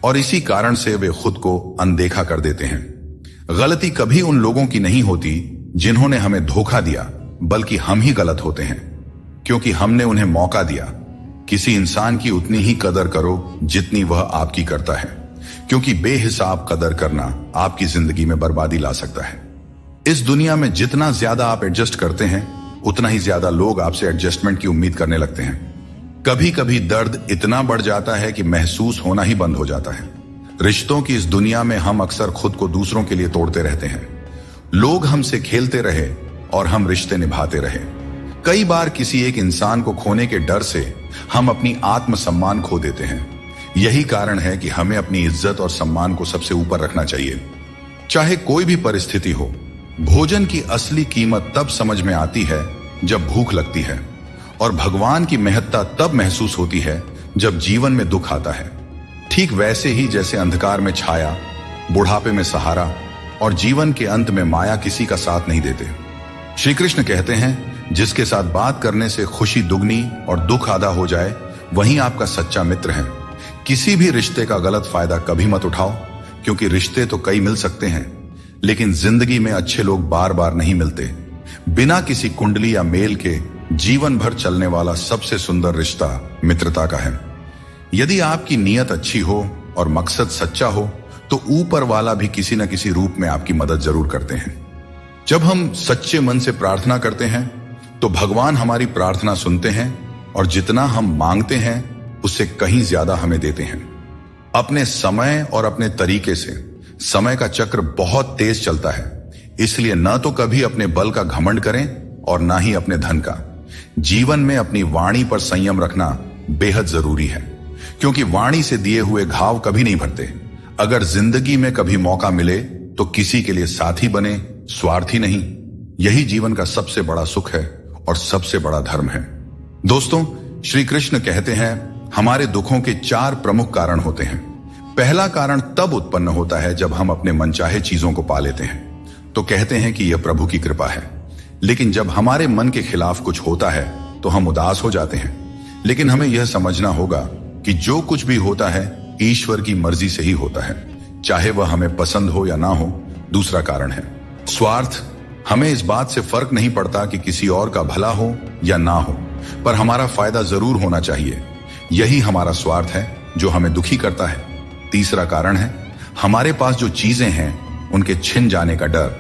और इसी कारण से वे खुद को अनदेखा कर देते हैं। गलती कभी उन लोगों की नहीं होती जिन्होंने हमें धोखा दिया, बल्कि हम ही गलत होते हैं, क्योंकि हमने उन्हें मौका दिया। किसी इंसान की उतनी ही कदर करो जितनी वह आपकी करता है, क्योंकि बेहिसाब कदर करना आपकी जिंदगी में बर्बादी ला सकता है। इस दुनिया में जितना ज्यादा आप एडजस्ट करते हैं, उतना ही ज्यादा लोग आपसे एडजस्टमेंट की उम्मीद करने लगते हैं। कभी कभी दर्द इतना बढ़ जाता है कि महसूस होना ही बंद हो जाता है। रिश्तों की इस दुनिया में हम अक्सर खुद को दूसरों के लिए तोड़ते रहते हैं। लोग हमसे खेलते रहे और हम रिश्ते निभाते रहे। कई बार किसी एक इंसान को खोने के डर से हम अपनी आत्मसम्मान खो देते हैं। यही कारण है कि हमें अपनी इज्जत और सम्मान को सबसे ऊपर रखना चाहिए, चाहे कोई भी परिस्थिति हो। भोजन की असली कीमत तब समझ में आती है जब भूख लगती है, और भगवान की महत्ता तब महसूस होती है जब जीवन में दुख आता है। ठीक वैसे ही जैसे अंधकार में छाया, बुढ़ापे में सहारा और जीवन के अंत में माया किसी का साथ नहीं देते। श्री कृष्ण कहते हैं, जिसके साथ बात करने से खुशी दुगनी और दुख आधा हो जाए, वही आपका सच्चा मित्र है। किसी भी रिश्ते का गलत फायदा कभी मत उठाओ, क्योंकि रिश्ते तो कई मिल सकते हैं, लेकिन जिंदगी में अच्छे लोग बार बार नहीं मिलते। बिना किसी कुंडली या मेल के जीवन भर चलने वाला सबसे सुंदर रिश्ता मित्रता का है। यदि आपकी नीयत अच्छी हो और मकसद सच्चा हो, तो ऊपर वाला भी किसी न किसी रूप में आपकी मदद जरूर करते हैं। जब हम सच्चे मन से प्रार्थना करते हैं, तो भगवान हमारी प्रार्थना सुनते हैं और जितना हम मांगते हैं उससे कहीं ज्यादा हमें देते हैं। अपने समय और अपने तरीके से समय का चक्र बहुत तेज चलता है, इसलिए न तो कभी अपने बल का घमंड करें और ना ही अपने धन का। जीवन में अपनी वाणी पर संयम रखना बेहद जरूरी है, क्योंकि वाणी से दिए हुए घाव कभी नहीं भरते। अगर जिंदगी में कभी मौका मिले तो किसी के लिए साथी बने, स्वार्थी नहीं। यही जीवन का सबसे बड़ा सुख है और सबसे बड़ा धर्म है। दोस्तों, श्री कृष्ण कहते हैं, हमारे दुखों के 4 प्रमुख कारण होते हैं। पहला कारण तब उत्पन्न होता है जब हम अपने मनचाहे चीजों को पा लेते हैं, तो कहते हैं कि यह प्रभु की कृपा है। लेकिन जब हमारे मन के खिलाफ कुछ होता है तो हम उदास हो जाते हैं। लेकिन हमें यह समझना होगा कि जो कुछ भी होता है ईश्वर की मर्जी से ही होता है, चाहे वह हमें पसंद हो या ना हो। दूसरा कारण है स्वार्थ। हमें इस बात से फर्क नहीं पड़ता कि किसी और का भला हो या ना हो, पर हमारा फायदा जरूर होना चाहिए। यही हमारा स्वार्थ है जो हमें दुखी करता है। तीसरा कारण है हमारे पास जो चीजें हैं उनके छिन जाने का डर।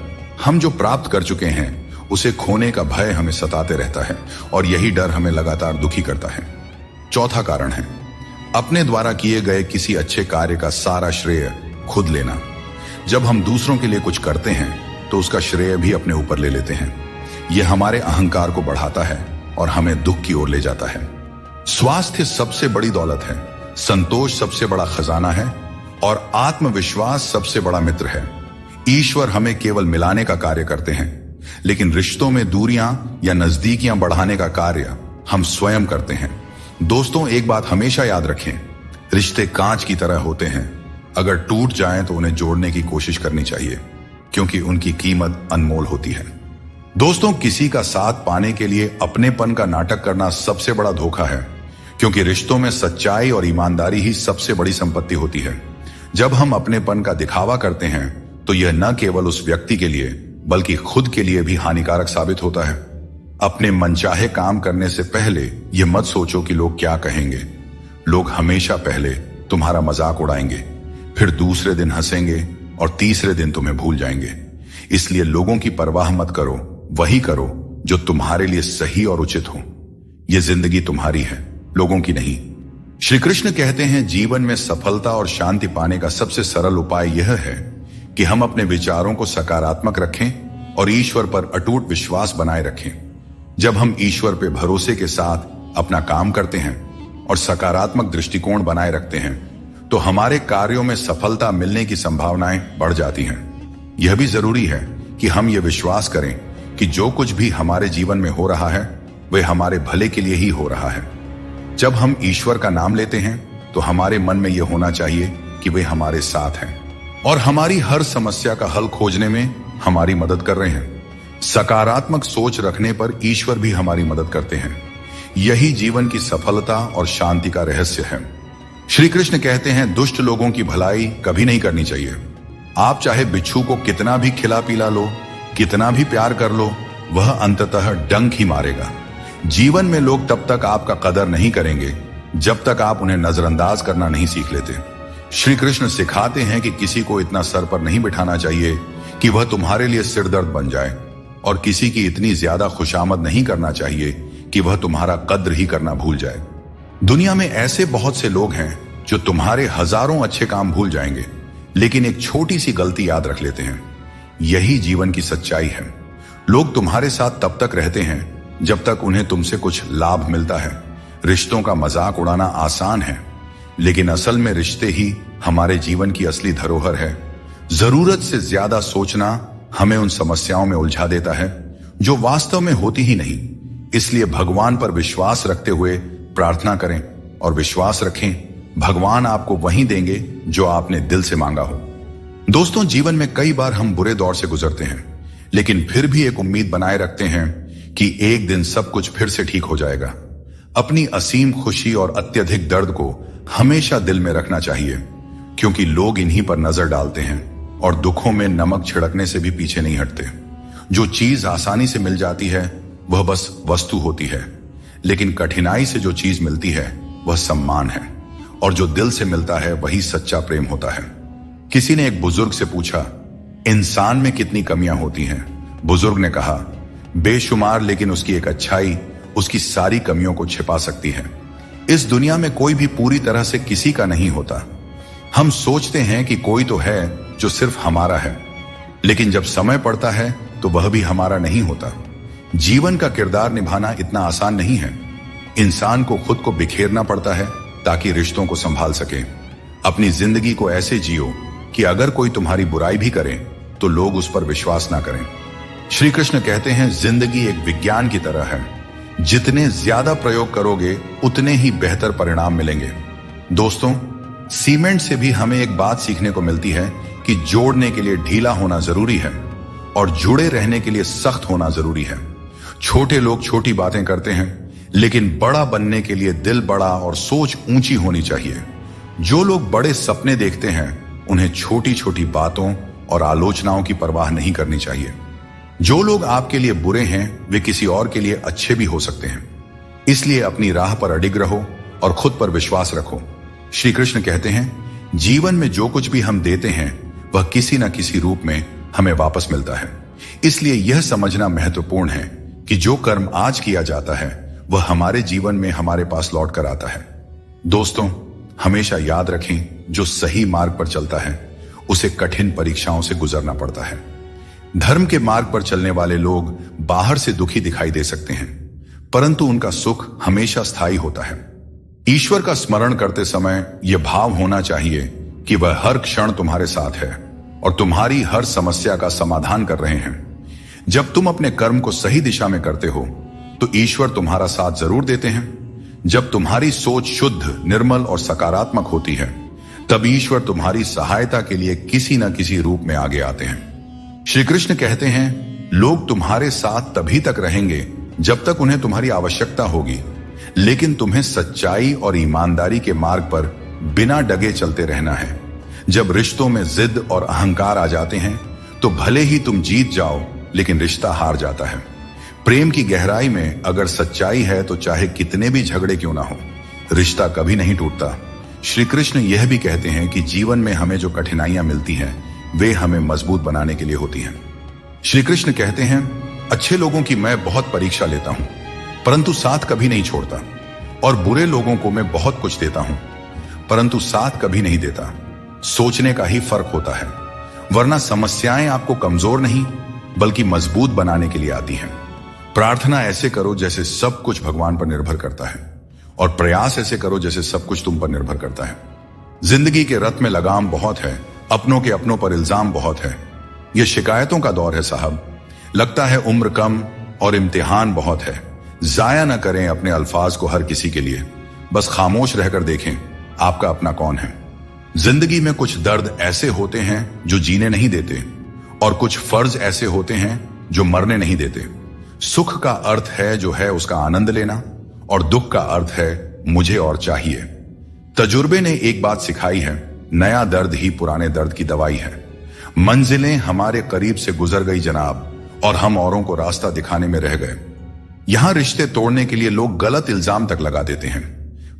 हम जो प्राप्त कर चुके हैं उसे खोने का भय हमें सताते रहता है, और यही डर हमें लगातार दुखी करता है। चौथा कारण है अपने द्वारा किए गए किसी अच्छे कार्य का सारा श्रेय खुद लेना। जब हम दूसरों के लिए कुछ करते हैं तो उसका श्रेय भी अपने ऊपर ले लेते हैं। यह हमारे अहंकार को बढ़ाता है और हमें दुख की ओर ले जाता है। स्वास्थ्य सबसे बड़ी दौलत है, संतोष सबसे बड़ा खजाना है और आत्मविश्वास सबसे बड़ा मित्र है। ईश्वर हमें केवल मिलाने का कार्य करते हैं, लेकिन रिश्तों में दूरियां या नजदीकियां बढ़ाने का कार्य हम स्वयं करते हैं। दोस्तों, एक बात हमेशा याद रखें, रिश्ते कांच की तरह होते हैं। अगर टूट जाएं तो उन्हें जोड़ने की कोशिश करनी चाहिए, क्योंकि उनकी कीमत अनमोल होती है। दोस्तों, किसी का साथ पाने के लिए अपनेपन का नाटक करना सबसे बड़ा धोखा है, क्योंकि रिश्तों में सच्चाई और ईमानदारी ही सबसे बड़ी संपत्ति होती है। जब हम अपनेपन का दिखावा करते हैं तो यह न केवल उस व्यक्ति के लिए बल्कि खुद के लिए भी हानिकारक साबित होता है। अपने मनचाहे काम करने से पहले यह मत सोचो कि लोग क्या कहेंगे। लोग हमेशा पहले तुम्हारा मजाक उड़ाएंगे, फिर दूसरे दिन हंसेंगे और तीसरे दिन तुम्हें भूल जाएंगे। इसलिए लोगों की परवाह मत करो, वही करो जो तुम्हारे लिए सही और उचित हो। यह जिंदगी तुम्हारी है, लोगों की नहीं। श्री कृष्ण कहते हैं, जीवन में सफलता और शांति पाने का सबसे सरल उपाय यह है कि हम अपने विचारों को सकारात्मक रखें और ईश्वर पर अटूट विश्वास बनाए रखें। जब हम ईश्वर पे भरोसे के साथ अपना काम करते हैं और सकारात्मक दृष्टिकोण बनाए रखते हैं, तो हमारे कार्यों में सफलता मिलने की संभावनाएं बढ़ जाती हैं। यह भी जरूरी है कि हम ये विश्वास करें कि जो कुछ भी हमारे जीवन में हो रहा है वह हमारे भले के लिए ही हो रहा है। जब हम ईश्वर का नाम लेते हैं तो हमारे मन में यह होना चाहिए कि वे हमारे साथ हैं और हमारी हर समस्या का हल खोजने में हमारी मदद कर रहे हैं। सकारात्मक सोच रखने पर ईश्वर भी हमारी मदद करते हैं। यही जीवन की सफलता और शांति का रहस्य है। श्री कृष्ण कहते हैं, दुष्ट लोगों की भलाई कभी नहीं करनी चाहिए। आप चाहे बिच्छू को कितना भी खिला पिला लो, कितना भी प्यार कर लो, वह अंततः डंक ही मारेगा। जीवन में लोग तब तक आपका कदर नहीं करेंगे जब तक आप उन्हें नजरअंदाज करना नहीं सीख लेते। श्री कृष्ण सिखाते हैं कि किसी को इतना सर पर नहीं बिठाना चाहिए कि वह तुम्हारे लिए सिरदर्द बन जाए, और किसी की इतनी ज्यादा खुशामद नहीं करना चाहिए कि वह तुम्हारा कद्र ही करना भूल जाए। दुनिया में ऐसे बहुत से लोग हैं जो तुम्हारे हजारों अच्छे काम भूल जाएंगे, लेकिन एक छोटी सी गलती याद रख लेते हैं। यही जीवन की सच्चाई है। लोग तुम्हारे साथ तब तक रहते हैं जब तक उन्हें तुमसे कुछ लाभ मिलता है। रिश्तों का मजाक उड़ाना आसान है, लेकिन असल में रिश्ते ही हमारे जीवन की असली धरोहर है। जरूरत से ज्यादा सोचना हमें उन समस्याओं में उलझा देता है जो वास्तव में होती ही नहीं। इसलिए भगवान पर विश्वास रखते हुए प्रार्थना करें और विश्वास रखें, भगवान आपको वही देंगे जो आपने दिल से मांगा हो। दोस्तों, जीवन में कई बार हम बुरे दौर से गुजरते हैं, लेकिन फिर भी एक उम्मीद बनाए रखते हैं कि एक दिन सब कुछ फिर से ठीक हो जाएगा। अपनी असीम खुशी और अत्यधिक दर्द को हमेशा दिल में रखना चाहिए, क्योंकि लोग इन्हीं पर नजर डालते हैं और दुखों में नमक छिड़कने से भी पीछे नहीं हटते। जो चीज आसानी से मिल जाती है वह बस वस्तु होती है, लेकिन कठिनाई से जो चीज मिलती है वह सम्मान है, और जो दिल से मिलता है वही सच्चा प्रेम होता है। किसी ने एक बुजुर्ग से पूछा, इंसान में कितनी कमियां होती हैं? बुजुर्ग ने कहा, बेशुमार, लेकिन उसकी एक अच्छाई उसकी सारी कमियों को छिपा सकती है। इस दुनिया में कोई भी पूरी तरह से किसी का नहीं होता। हम सोचते हैं कि कोई तो है जो सिर्फ हमारा है, लेकिन जब समय पड़ता है तो वह भी हमारा नहीं होता। जीवन का किरदार निभाना इतना आसान नहीं है। इंसान को खुद को बिखेरना पड़ता है ताकि रिश्तों को संभाल सके। अपनी जिंदगी को ऐसे जियो कि अगर कोई तुम्हारी बुराई भी करे तो लोग उस पर विश्वास ना करें। श्री कृष्ण कहते हैं, जिंदगी एक विज्ञान की तरह है, जितने ज्यादा प्रयोग करोगे उतने ही बेहतर परिणाम मिलेंगे। दोस्तों, सीमेंट से भी हमें एक बात सीखने को मिलती है कि जोड़ने के लिए ढीला होना जरूरी है और जुड़े रहने के लिए सख्त होना जरूरी है। छोटे लोग छोटी बातें करते हैं, लेकिन बड़ा बनने के लिए दिल बड़ा और सोच ऊंची होनी चाहिए। जो लोग बड़े सपने देखते हैं उन्हें छोटी छोटी बातों और आलोचनाओं की परवाह नहीं करनी चाहिए। जो लोग आपके लिए बुरे हैं वे किसी और के लिए अच्छे भी हो सकते हैं। इसलिए अपनी राह पर अडिग रहो और खुद पर विश्वास रखो। श्री कृष्ण कहते हैं, जीवन में जो कुछ भी हम देते हैं वह किसी न किसी रूप में हमें वापस मिलता है। इसलिए यह समझना महत्वपूर्ण है कि जो कर्म आज किया जाता है वह हमारे जीवन में हमारे पास लौट कर आता है। दोस्तों, हमेशा याद रखें, जो सही मार्ग पर चलता है उसे कठिन परीक्षाओं से गुजरना पड़ता है। धर्म के मार्ग पर चलने वाले लोग बाहर से दुखी दिखाई दे सकते हैं, परंतु उनका सुख हमेशा स्थायी होता है। ईश्वर का स्मरण करते समय यह भाव होना चाहिए कि वह हर क्षण तुम्हारे साथ है और तुम्हारी हर समस्या का समाधान कर रहे हैं। जब तुम अपने कर्म को सही दिशा में करते हो तो ईश्वर तुम्हारा साथ जरूर देते हैं। जब तुम्हारी सोच शुद्ध, निर्मल और सकारात्मक होती है तब ईश्वर तुम्हारी सहायता के लिए किसी न किसी रूप में आगे आते हैं। श्री कृष्ण कहते हैं, लोग तुम्हारे साथ तभी तक रहेंगे जब तक उन्हें तुम्हारी आवश्यकता होगी, लेकिन तुम्हें सच्चाई और ईमानदारी के मार्ग पर बिना डगे चलते रहना है। जब रिश्तों में जिद और अहंकार आ जाते हैं तो भले ही तुम जीत जाओ, लेकिन रिश्ता हार जाता है। प्रेम की गहराई में अगर सच्चाई है तो चाहे कितने भी झगड़े क्यों ना हो, रिश्ता कभी नहीं टूटता। श्री कृष्ण यह भी कहते हैं कि जीवन में हमें जो कठिनाइयां मिलती हैं वे हमें मजबूत बनाने के लिए होती हैं। श्री कृष्ण कहते हैं, अच्छे लोगों की मैं बहुत परीक्षा लेता हूं, परंतु साथ कभी नहीं छोड़ता, और बुरे लोगों को मैं बहुत कुछ देता हूं, परंतु साथ कभी नहीं देता। सोचने का ही फर्क होता है, वरना समस्याएं आपको कमजोर नहीं बल्कि मजबूत बनाने के लिए आती हैं। प्रार्थना ऐसे करो जैसे सब कुछ भगवान पर निर्भर करता है, और प्रयास ऐसे करो जैसे सब कुछ तुम पर निर्भर करता है। जिंदगी के रथ में लगाम बहुत है, अपनों के अपनों पर इल्जाम बहुत है। यह शिकायतों का दौर है साहब। लगता है उम्र कम और इम्तिहान बहुत है। जाया न करें अपने अल्फाज को हर किसी के लिए, बस खामोश रहकर देखें आपका अपना कौन है। जिंदगी में कुछ दर्द ऐसे होते हैं जो जीने नहीं देते, और कुछ फर्ज ऐसे होते हैं जो मरने नहीं देते। सुख का अर्थ है जो है उसका आनंद लेना, और दुख का अर्थ है मुझे और चाहिए। तजुर्बे ने एक बात सिखाई है, नया दर्द ही पुराने दर्द की दवाई है। मंजिलें हमारे करीब से गुजर गई जनाब, और हम औरों को रास्ता दिखाने में रह गए। यहां रिश्ते तोड़ने के लिए लोग गलत इल्जाम तक लगा देते हैं।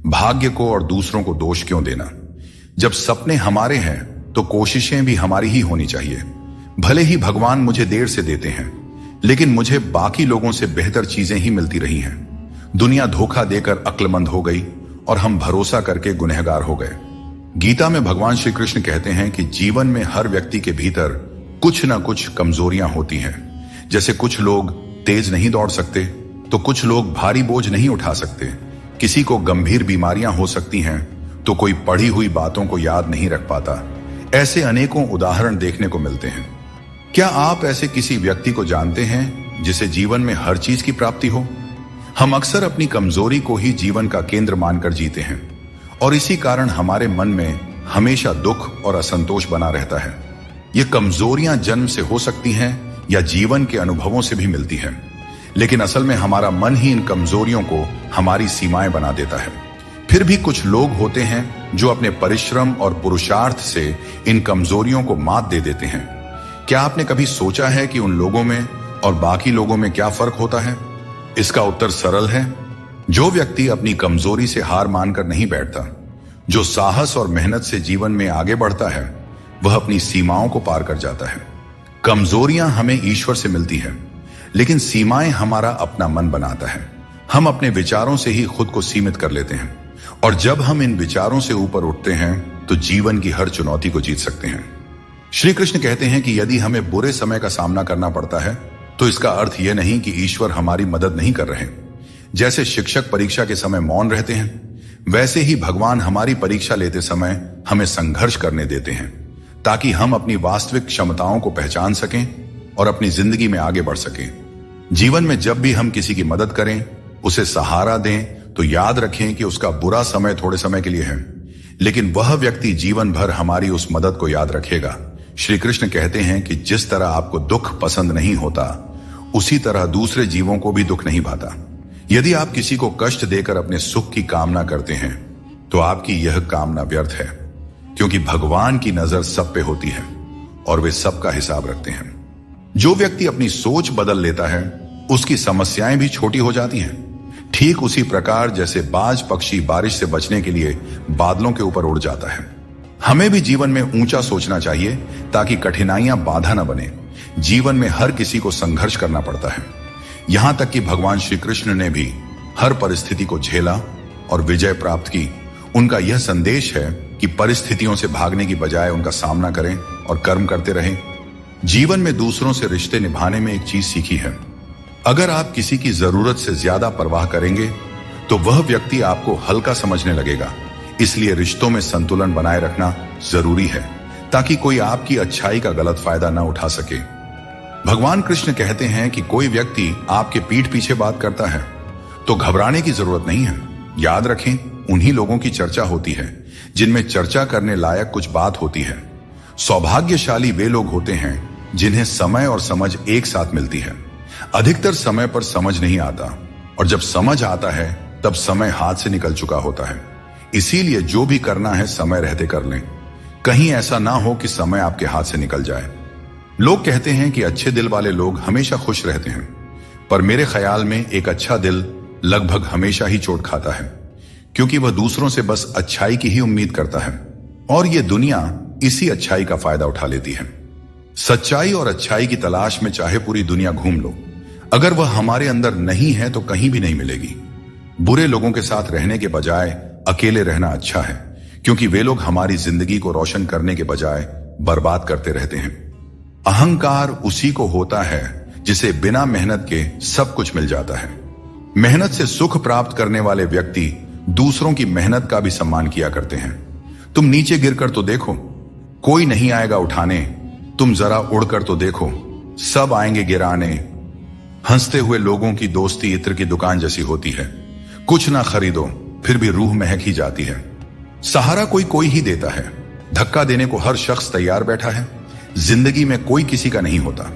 भाग्य को और दूसरों को दोष क्यों देना? जब सपने हमारे हैं तो कोशिशें भी हमारी ही होनी चाहिए। भले ही भगवान मुझे देर से देते हैं, लेकिन मुझे बाकी लोगों से बेहतर चीजें ही मिलती रही हैं। दुनिया धोखा देकर अक्लमंद हो गई और हम भरोसा करके गुनहगार हो गए। गीता में भगवान श्री कृष्ण कहते हैं कि जीवन में हर व्यक्ति के भीतर कुछ ना कुछ कमजोरियां होती हैं। जैसे कुछ लोग तेज नहीं दौड़ सकते, तो कुछ लोग भारी बोझ नहीं उठा सकते, किसी को गंभीर बीमारियां हो सकती हैं तो कोई पढ़ी हुई बातों को याद नहीं रख पाता। ऐसे अनेकों उदाहरण देखने को मिलते हैं। क्या आप ऐसे किसी व्यक्ति को जानते हैं जिसे जीवन में हर चीज की प्राप्ति हो? हम अक्सर अपनी कमजोरी को ही जीवन का केंद्र मानकर जीते हैं और इसी कारण हमारे मन में हमेशा दुख और असंतोष बना रहता है। ये कमजोरियां जन्म से हो सकती हैं या जीवन के अनुभवों से भी मिलती हैं, लेकिन असल में हमारा मन ही इन कमजोरियों को हमारी सीमाएं बना देता है। फिर भी कुछ लोग होते हैं जो अपने परिश्रम और पुरुषार्थ से इन कमजोरियों को मात दे देते हैं। क्या आपने कभी सोचा है कि उन लोगों में और बाकी लोगों में क्या फर्क होता है? इसका उत्तर सरल है। जो व्यक्ति अपनी कमजोरी से हार मानकर नहीं बैठता, जो साहस और मेहनत से जीवन में आगे बढ़ता है, वह अपनी सीमाओं को पार कर जाता है। कमजोरियां हमें ईश्वर से मिलती है, लेकिन सीमाएं हमारा अपना मन बनाता है। हम अपने विचारों से ही खुद को सीमित कर लेते हैं और जब हम इन विचारों से ऊपर उठते हैं तो जीवन की हर चुनौती को जीत सकते हैं। श्री कृष्ण कहते हैं कि यदि हमें बुरे समय का सामना करना पड़ता है तो इसका अर्थ यह नहीं कि ईश्वर हमारी मदद नहीं कर रहे। जैसे शिक्षक परीक्षा के समय मौन रहते हैं, वैसे ही भगवान हमारी परीक्षा लेते समय हमें संघर्ष करने देते हैं ताकि हम अपनी वास्तविक क्षमताओं को पहचान सकें और अपनी जिंदगी में आगे बढ़ सकें। जीवन में जब भी हम किसी की मदद करें, उसे सहारा दें, तो याद रखें कि उसका बुरा समय थोड़े समय के लिए है, लेकिन वह व्यक्ति जीवन भर हमारी उस मदद को याद रखेगा। श्री कृष्ण कहते हैं कि जिस तरह आपको दुख पसंद नहीं होता, उसी तरह दूसरे जीवों को भी दुख नहीं भाता। यदि आप किसी को कष्ट देकर अपने सुख की कामना करते हैं तो आपकी यह कामना व्यर्थ है, क्योंकि भगवान की नजर सब पे होती है और वे सबका हिसाब रखते हैं। जो व्यक्ति अपनी सोच बदल लेता है, उसकी समस्याएं भी छोटी हो जाती हैं। ठीक उसी प्रकार जैसे बाज पक्षी बारिश से बचने के लिए बादलों के ऊपर उड़ जाता है। हमें भी जीवन में ऊंचा सोचना चाहिए ताकि कठिनाइयां बाधा न बने। जीवन में हर किसी को संघर्ष करना पड़ता है, यहां तक कि भगवान श्री कृष्ण ने भी हर परिस्थिति को झेला और विजय प्राप्त की। उनका यह संदेश है कि परिस्थितियों से भागने की बजाय उनका सामना करें और कर्म करते रहें। जीवन में दूसरों से रिश्ते निभाने में एक चीज सीखी है, अगर आप किसी की जरूरत से ज्यादा परवाह करेंगे तो वह व्यक्ति आपको हल्का समझने लगेगा। इसलिए रिश्तों में संतुलन बनाए रखना जरूरी है ताकि कोई आपकी अच्छाई का गलत फायदा न उठा सके। भगवान कृष्ण कहते हैं कि कोई व्यक्ति आपके पीठ पीछे बात करता है तो घबराने की जरूरत नहीं है। याद रखें, उन्हीं लोगों की चर्चा होती है जिनमें चर्चा करने लायक कुछ बात होती है। सौभाग्यशाली वे लोग होते हैं जिन्हें समय और समझ एक साथ मिलती है। अधिकतर समय पर समझ नहीं आता और जब समझ आता है तब समय हाथ से निकल चुका होता है। इसीलिए जो भी करना है समय रहते कर लें, कहीं ऐसा ना हो कि समय आपके हाथ से निकल जाए। लोग कहते हैं कि अच्छे दिल वाले लोग हमेशा खुश रहते हैं, पर मेरे ख्याल में एक अच्छा दिल लगभग हमेशा ही चोट खाता है, क्योंकि वह दूसरों से बस अच्छाई की ही उम्मीद करता है और ये दुनिया इसी अच्छाई का फायदा उठा लेती है। सच्चाई और अच्छाई की तलाश में चाहे पूरी दुनिया घूम लो, अगर वह हमारे अंदर नहीं है तो कहीं भी नहीं मिलेगी। बुरे लोगों के साथ रहने के बजाय अकेले रहना अच्छा है, क्योंकि वे लोग हमारी जिंदगी को रोशन करने के बजाय बर्बाद करते रहते हैं। अहंकार उसी को होता है जिसे बिना मेहनत के सब कुछ मिल जाता है। मेहनत से सुख प्राप्त करने वाले व्यक्ति दूसरों की मेहनत का भी सम्मान किया करते हैं। तुम नीचे गिरकर तो देखो, कोई नहीं आएगा उठाने। तुम जरा उड़कर तो देखो, सब आएंगे गिराने। हंसते हुए लोगों की दोस्ती इत्र की दुकान जैसी होती है, कुछ ना खरीदो फिर भी रूह महक ही जाती है। सहारा कोई ही देता है, धक्का देने को हर शख्स तैयार बैठा है। जिंदगी में कोई किसी का नहीं होता।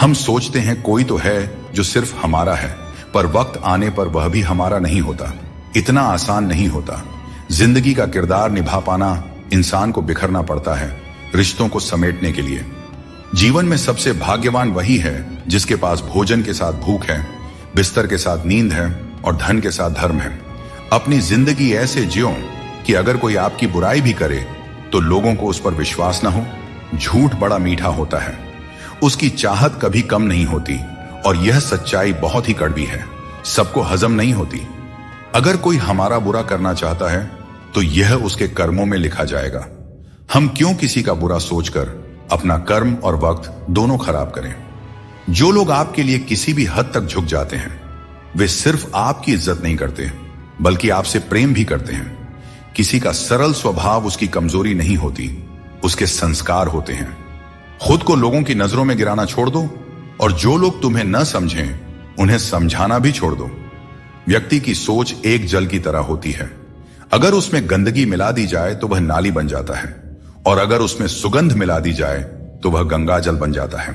हम सोचते हैं कोई तो है जो सिर्फ हमारा है, पर वक्त आने पर वह भी हमारा नहीं होता। इतना आसान नहीं होता। जिंदगी का किरदार निभा पाना इंसान को बिखरना पड़ता है रिश्तों को समेटने के लिए। जीवन में सबसे भाग्यवान वही है जिसके पास भोजन के साथ भूख है, बिस्तर के साथ नींद है और धन के साथ धर्म है। अपनी जिंदगी ऐसे जियो कि अगर कोई आपकी बुराई भी करे तो लोगों को उस पर विश्वास ना हो। झूठ बड़ा मीठा होता है, उसकी चाहत कभी कम नहीं होती और यह सच्चाई बहुत ही कड़वी है, सबको हजम नहीं होती। अगर कोई हमारा बुरा करना चाहता है तो यह उसके कर्मों में लिखा जाएगा। हम क्यों किसी का बुरा सोचकर अपना कर्म और वक्त दोनों खराब करें। जो लोग आपके लिए किसी भी हद तक झुक जाते हैं, वे सिर्फ आपकी इज्जत नहीं करते बल्कि आपसे प्रेम भी करते हैं। किसी का सरल स्वभाव उसकी कमजोरी नहीं होती, उसके संस्कार होते हैं। खुद को लोगों की नजरों में गिराना छोड़ दो और जो लोग तुम्हें न समझें उन्हें समझाना भी छोड़ दो। व्यक्ति की सोच एक जल की तरह होती है। अगर उसमें गंदगी मिला दी जाए तो वह नाली बन जाता है, और अगर उसमें सुगंध मिला दी जाए तो वह गंगा जल बन जाता है।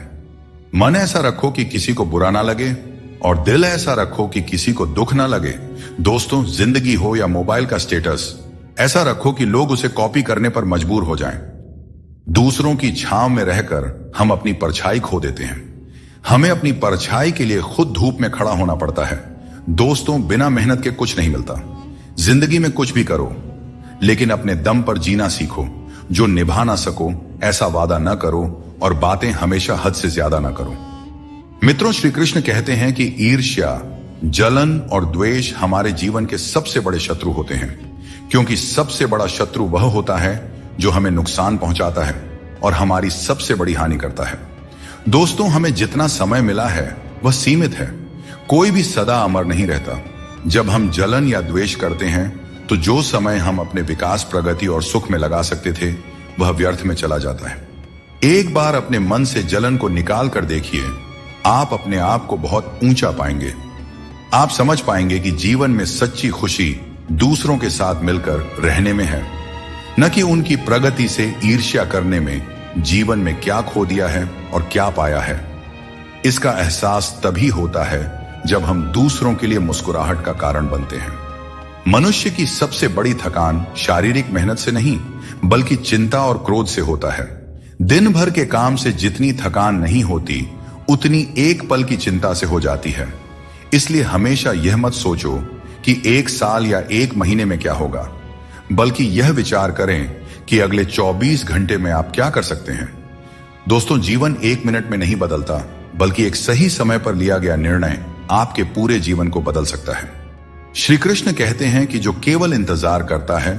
मन ऐसा रखो कि किसी को बुरा ना लगे, और दिल ऐसा रखो कि किसी को दुख ना लगे। दोस्तों, जिंदगी हो या मोबाइल का स्टेटस, ऐसा रखो कि लोग उसे कॉपी करने पर मजबूर हो जाएं। दूसरों की छांव में रहकर हम अपनी परछाई खो देते हैं। हमें अपनी परछाई के लिए खुद धूप में खड़ा होना पड़ता है। दोस्तों, बिना मेहनत के कुछ नहीं मिलता। जिंदगी में कुछ भी करो, लेकिन अपने दम पर जीना सीखो। जो निभा ना सको ऐसा वादा न करो, और बातें हमेशा हद से ज्यादा ना करो। मित्रों, श्री कृष्ण कहते हैं कि ईर्ष्या, जलन और द्वेष हमारे जीवन के सबसे बड़े शत्रु होते हैं, क्योंकि सबसे बड़ा शत्रु वह होता है जो हमें नुकसान पहुंचाता है और हमारी सबसे बड़ी हानि करता है। दोस्तों, हमें जितना समय मिला है वह सीमित है। कोई भी सदा अमर नहीं रहता। जब हम जलन या द्वेष करते हैं तो जो समय हम अपने विकास, प्रगति और सुख में लगा सकते थे वह व्यर्थ में चला जाता है। एक बार अपने मन से जलन को निकाल कर देखिए, आप अपने आप को बहुत ऊंचा पाएंगे। आप समझ पाएंगे कि जीवन में सच्ची खुशी दूसरों के साथ मिलकर रहने में है, न कि उनकी प्रगति से ईर्ष्या करने में। जीवन में क्या खो दिया है और क्या पाया है, इसका एहसास तभी होता है जब हम दूसरों के लिए मुस्कुराहट का कारण बनते हैं। मनुष्य की सबसे बड़ी थकान शारीरिक मेहनत से नहीं, बल्कि चिंता और क्रोध से होता है। दिन भर के काम से जितनी थकान नहीं होती, उतनी एक पल की चिंता से हो जाती है। इसलिए हमेशा यह मत सोचो कि एक साल या एक महीने में क्या होगा, बल्कि यह विचार करें कि अगले 24 घंटे में आप क्या कर सकते हैं। दोस्तों, जीवन एक मिनट में नहीं बदलता, बल्कि एक सही समय पर लिया गया निर्णय आपके पूरे जीवन को बदल सकता है। श्री कृष्ण कहते हैं कि जो केवल इंतजार करता है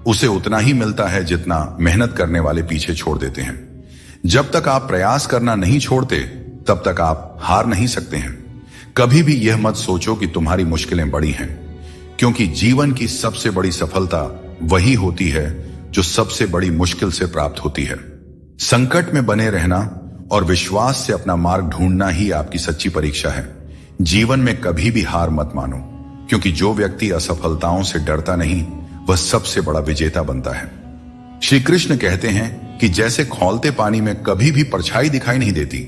उसे उतना ही मिलता है जितना मेहनत करने वाले पीछे छोड़ देते हैं। जब तक आप प्रयास करना नहीं छोड़ते, तब तक आप हार नहीं सकते हैं। कभी भी यह मत सोचो कि तुम्हारी मुश्किलें बड़ी हैं, क्योंकि जीवन की सबसे बड़ी सफलता वही होती है जो सबसे बड़ी मुश्किल से प्राप्त होती है। संकट में बने रहना और विश्वास से अपना मार्ग ढूंढना ही आपकी सच्ची परीक्षा है। जीवन में कभी भी हार मत मानो, क्योंकि जो व्यक्ति असफलताओं से डरता नहीं, वह सबसे बड़ा विजेता बनता है। श्री कृष्ण कहते हैं कि जैसे खौलते पानी में कभी भी परछाई दिखाई नहीं देती,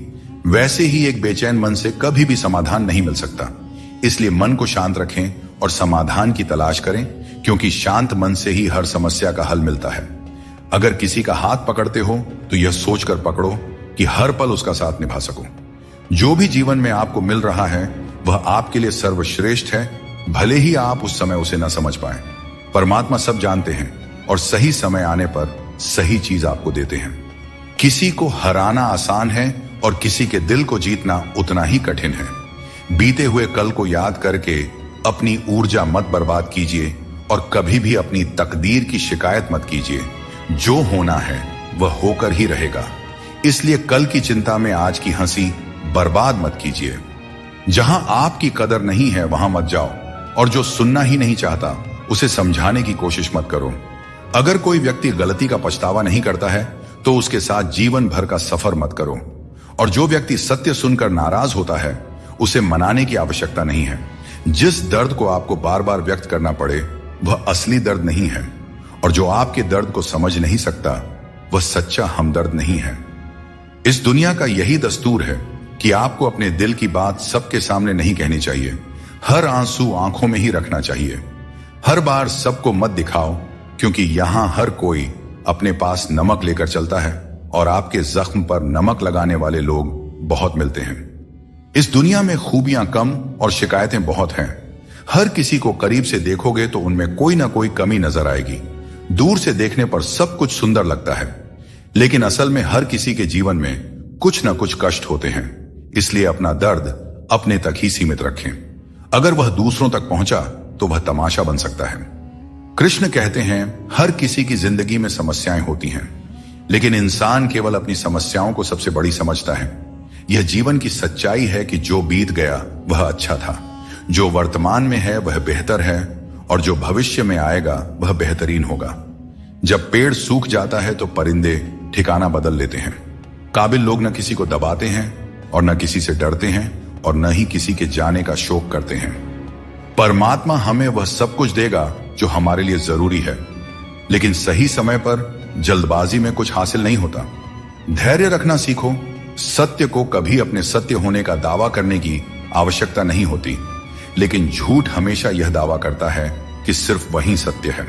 वैसे ही एक बेचैन मन से कभी भी समाधान नहीं मिल सकता। इसलिए मन को शांत रखें और समाधान की तलाश करें, क्योंकि शांत मन से ही हर समस्या का हल मिलता है। अगर किसी का हाथ पकड़ते हो तो यह सोचकर पकड़ो कि हर पल उसका साथ निभा सको। जो भी जीवन में आपको मिल रहा है वह आपके लिए सर्वश्रेष्ठ है, भले ही आप उस समय उसे न समझ पाए। परमात्मा सब जानते हैं और सही समय आने पर सही चीज आपको देते हैं। किसी को हराना आसान है और किसी के दिल को जीतना उतना ही कठिन है। बीते हुए कल को याद करके अपनी ऊर्जा मत बर्बाद कीजिए और कभी भी अपनी तकदीर की शिकायत मत कीजिए। जो होना है वह होकर ही रहेगा। इसलिए कल की चिंता में आज की हंसी बर्बाद मत कीजिए। जहां आपकी कदर नहीं है वहां मत जाओ, और जो सुनना ही नहीं चाहता उसे समझाने की कोशिश मत करो। अगर कोई व्यक्ति गलती का पछतावा नहीं करता है तो उसके साथ जीवन भर का सफर मत करो, और जो व्यक्ति सत्य सुनकर नाराज होता है उसे मनाने की आवश्यकता नहीं है। जिस दर्द को आपको बार बार व्यक्त करना पड़े वह असली दर्द नहीं है, और जो आपके दर्द को समझ नहीं सकता वह सच्चा हमदर्द नहीं है। इस दुनिया का यही दस्तूर है कि आपको अपने दिल की बात सबके सामने नहीं कहनी चाहिए। हर आंसू आंखों में ही रखना चाहिए। हर बार सबको मत दिखाओ, क्योंकि यहां हर कोई अपने पास नमक लेकर चलता है और आपके जख्म पर नमक लगाने वाले लोग बहुत मिलते हैं। इस दुनिया में खूबियां कम और शिकायतें बहुत हैं। हर किसी को करीब से देखोगे तो उनमें कोई ना कोई कमी नजर आएगी। दूर से देखने पर सब कुछ सुंदर लगता है, लेकिन असल में हर किसी के जीवन में कुछ ना कुछ कष्ट होते हैं। इसलिए अपना दर्द अपने तक ही सीमित रखें। अगर वह दूसरों तक पहुंचा तो वह तमाशा बन सकता है। कृष्ण कहते हैं हर किसी की जिंदगी में समस्याएं होती हैं, लेकिन इंसान केवल अपनी समस्याओं को सबसे बड़ी समझता है। यह जीवन की सच्चाई है कि जो बीत गया वह अच्छा था, जो वर्तमान में है वह बेहतर है, और जो भविष्य में आएगा वह बेहतरीन होगा। जब पेड़ सूख जाता है तो परिंदे ठिकाना बदल लेते हैं। काबिल लोग न किसी को दबाते हैं और न किसी से डरते हैं और न ही किसी के जाने का शोक करते हैं। परमात्मा हमें वह सब कुछ देगा जो हमारे लिए जरूरी है, लेकिन सही समय पर जल्दबाजी में कुछ हासिल नहीं होता। धैर्य रखना सीखो। सत्य को कभी अपने सत्य होने का दावा करने की आवश्यकता नहीं होती, लेकिन झूठ हमेशा यह दावा करता है कि सिर्फ वही सत्य है।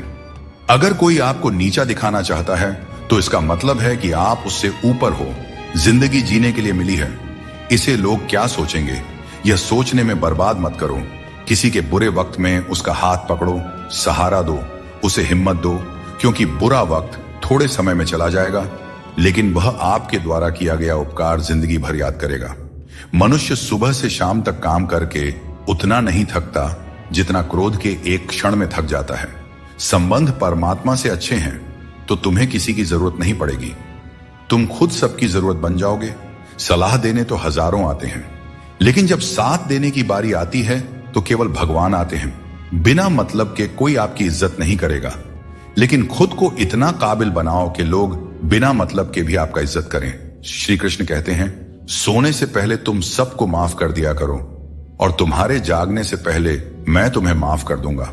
अगर कोई आपको नीचा दिखाना चाहता है तो इसका मतलब है कि आप उससे ऊपर हो। जिंदगी जीने के लिए मिली है, इसे लोग क्या सोचेंगे यह सोचने में बर्बाद मत करो। किसी के बुरे वक्त में उसका हाथ पकड़ो, सहारा दो, उसे हिम्मत दो, क्योंकि बुरा वक्त थोड़े समय में चला जाएगा, लेकिन वह आपके द्वारा किया गया उपकार जिंदगी भर याद करेगा। मनुष्य सुबह से शाम तक काम करके उतना नहीं थकता जितना क्रोध के एक क्षण में थक जाता है। संबंध परमात्मा से अच्छे हैं तो तुम्हें किसी की जरूरत नहीं पड़ेगी। तुम खुद सबकी जरूरत बन जाओगे। सलाह देने तो हजारों आते हैं, लेकिन जब साथ देने की बारी आती है तो केवल भगवान आते हैं। बिना मतलब के कोई आपकी इज्जत नहीं करेगा, लेकिन खुद को इतना काबिल बनाओ कि लोग बिना मतलब के भी आपका इज्जत करें। श्री कृष्ण कहते हैं, सोने से पहले तुम सबको माफ कर दिया करो और तुम्हारे जागने से पहले मैं तुम्हें माफ कर दूंगा।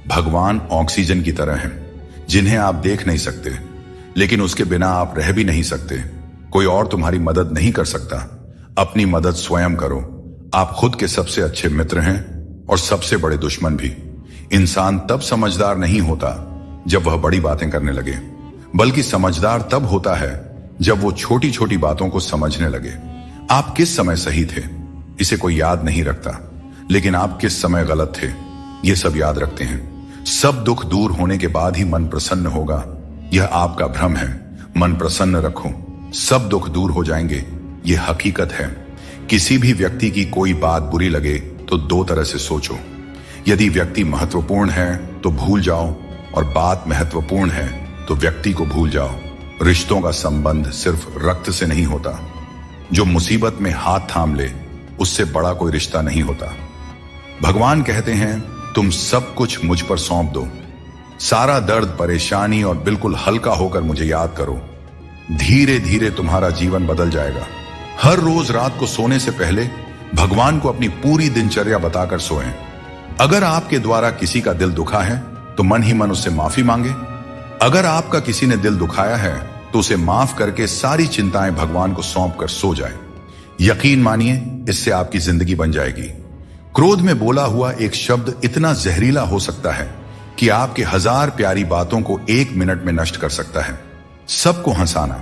भगवान ऑक्सीजन की तरह हैं, जिन्हें आप देख नहीं सकते, लेकिन उसके बिना आप रह भी नहीं सकते। कोई और तुम्हारी मदद नहीं कर सकता। अपनी मदद स्वयं करो। आप खुद के सबसे अच्छे मित्र हैं और सबसे बड़े दुश्मन भी। इंसान तब समझदार नहीं होता जब वह बड़ी बातें करने लगे, बल्कि समझदार तब होता है जब वो छोटी छोटी बातों को समझने लगे। आप किस समय सही थे इसे कोई याद नहीं रखता, लेकिन आप किस समय गलत थे ये सब याद रखते हैं। सब दुख दूर होने के बाद ही मन प्रसन्न होगा, यह आपका भ्रम है। मन प्रसन्न रखो, सब दुख दूर हो जाएंगे, यह हकीकत है। किसी भी व्यक्ति की कोई बात बुरी लगे तो दो तरह से सोचो। यदि व्यक्ति महत्वपूर्ण है तो भूल जाओ, और बात महत्वपूर्ण है तो व्यक्ति को भूल जाओ। रिश्तों का संबंध सिर्फ रक्त से नहीं होता। जो मुसीबत में हाथ थाम ले उससे बड़ा कोई रिश्ता नहीं होता। भगवान कहते हैं, तुम सब कुछ मुझ पर सौंप दो। सारा दर्द, परेशानी और बिल्कुल हल्का होकर मुझे याद करो। धीरे धीरे तुम्हारा जीवन बदल जाएगा। हर रोज रात को सोने से पहले भगवान को अपनी पूरी दिनचर्या बताकर सोएं। अगर आपके द्वारा किसी का दिल दुखा है तो मन ही मन उससे माफी मांगे। अगर आपका किसी ने दिल दुखाया है तो उसे माफ करके सारी चिंताएं भगवान को सौंप कर सो जाए। यकीन मानिए, इससे आपकी जिंदगी बन जाएगी। क्रोध में बोला हुआ एक शब्द इतना जहरीला हो सकता है कि आपके 1000 प्यारी बातों को 1 मिनट में नष्ट कर सकता है। सबको हंसाना,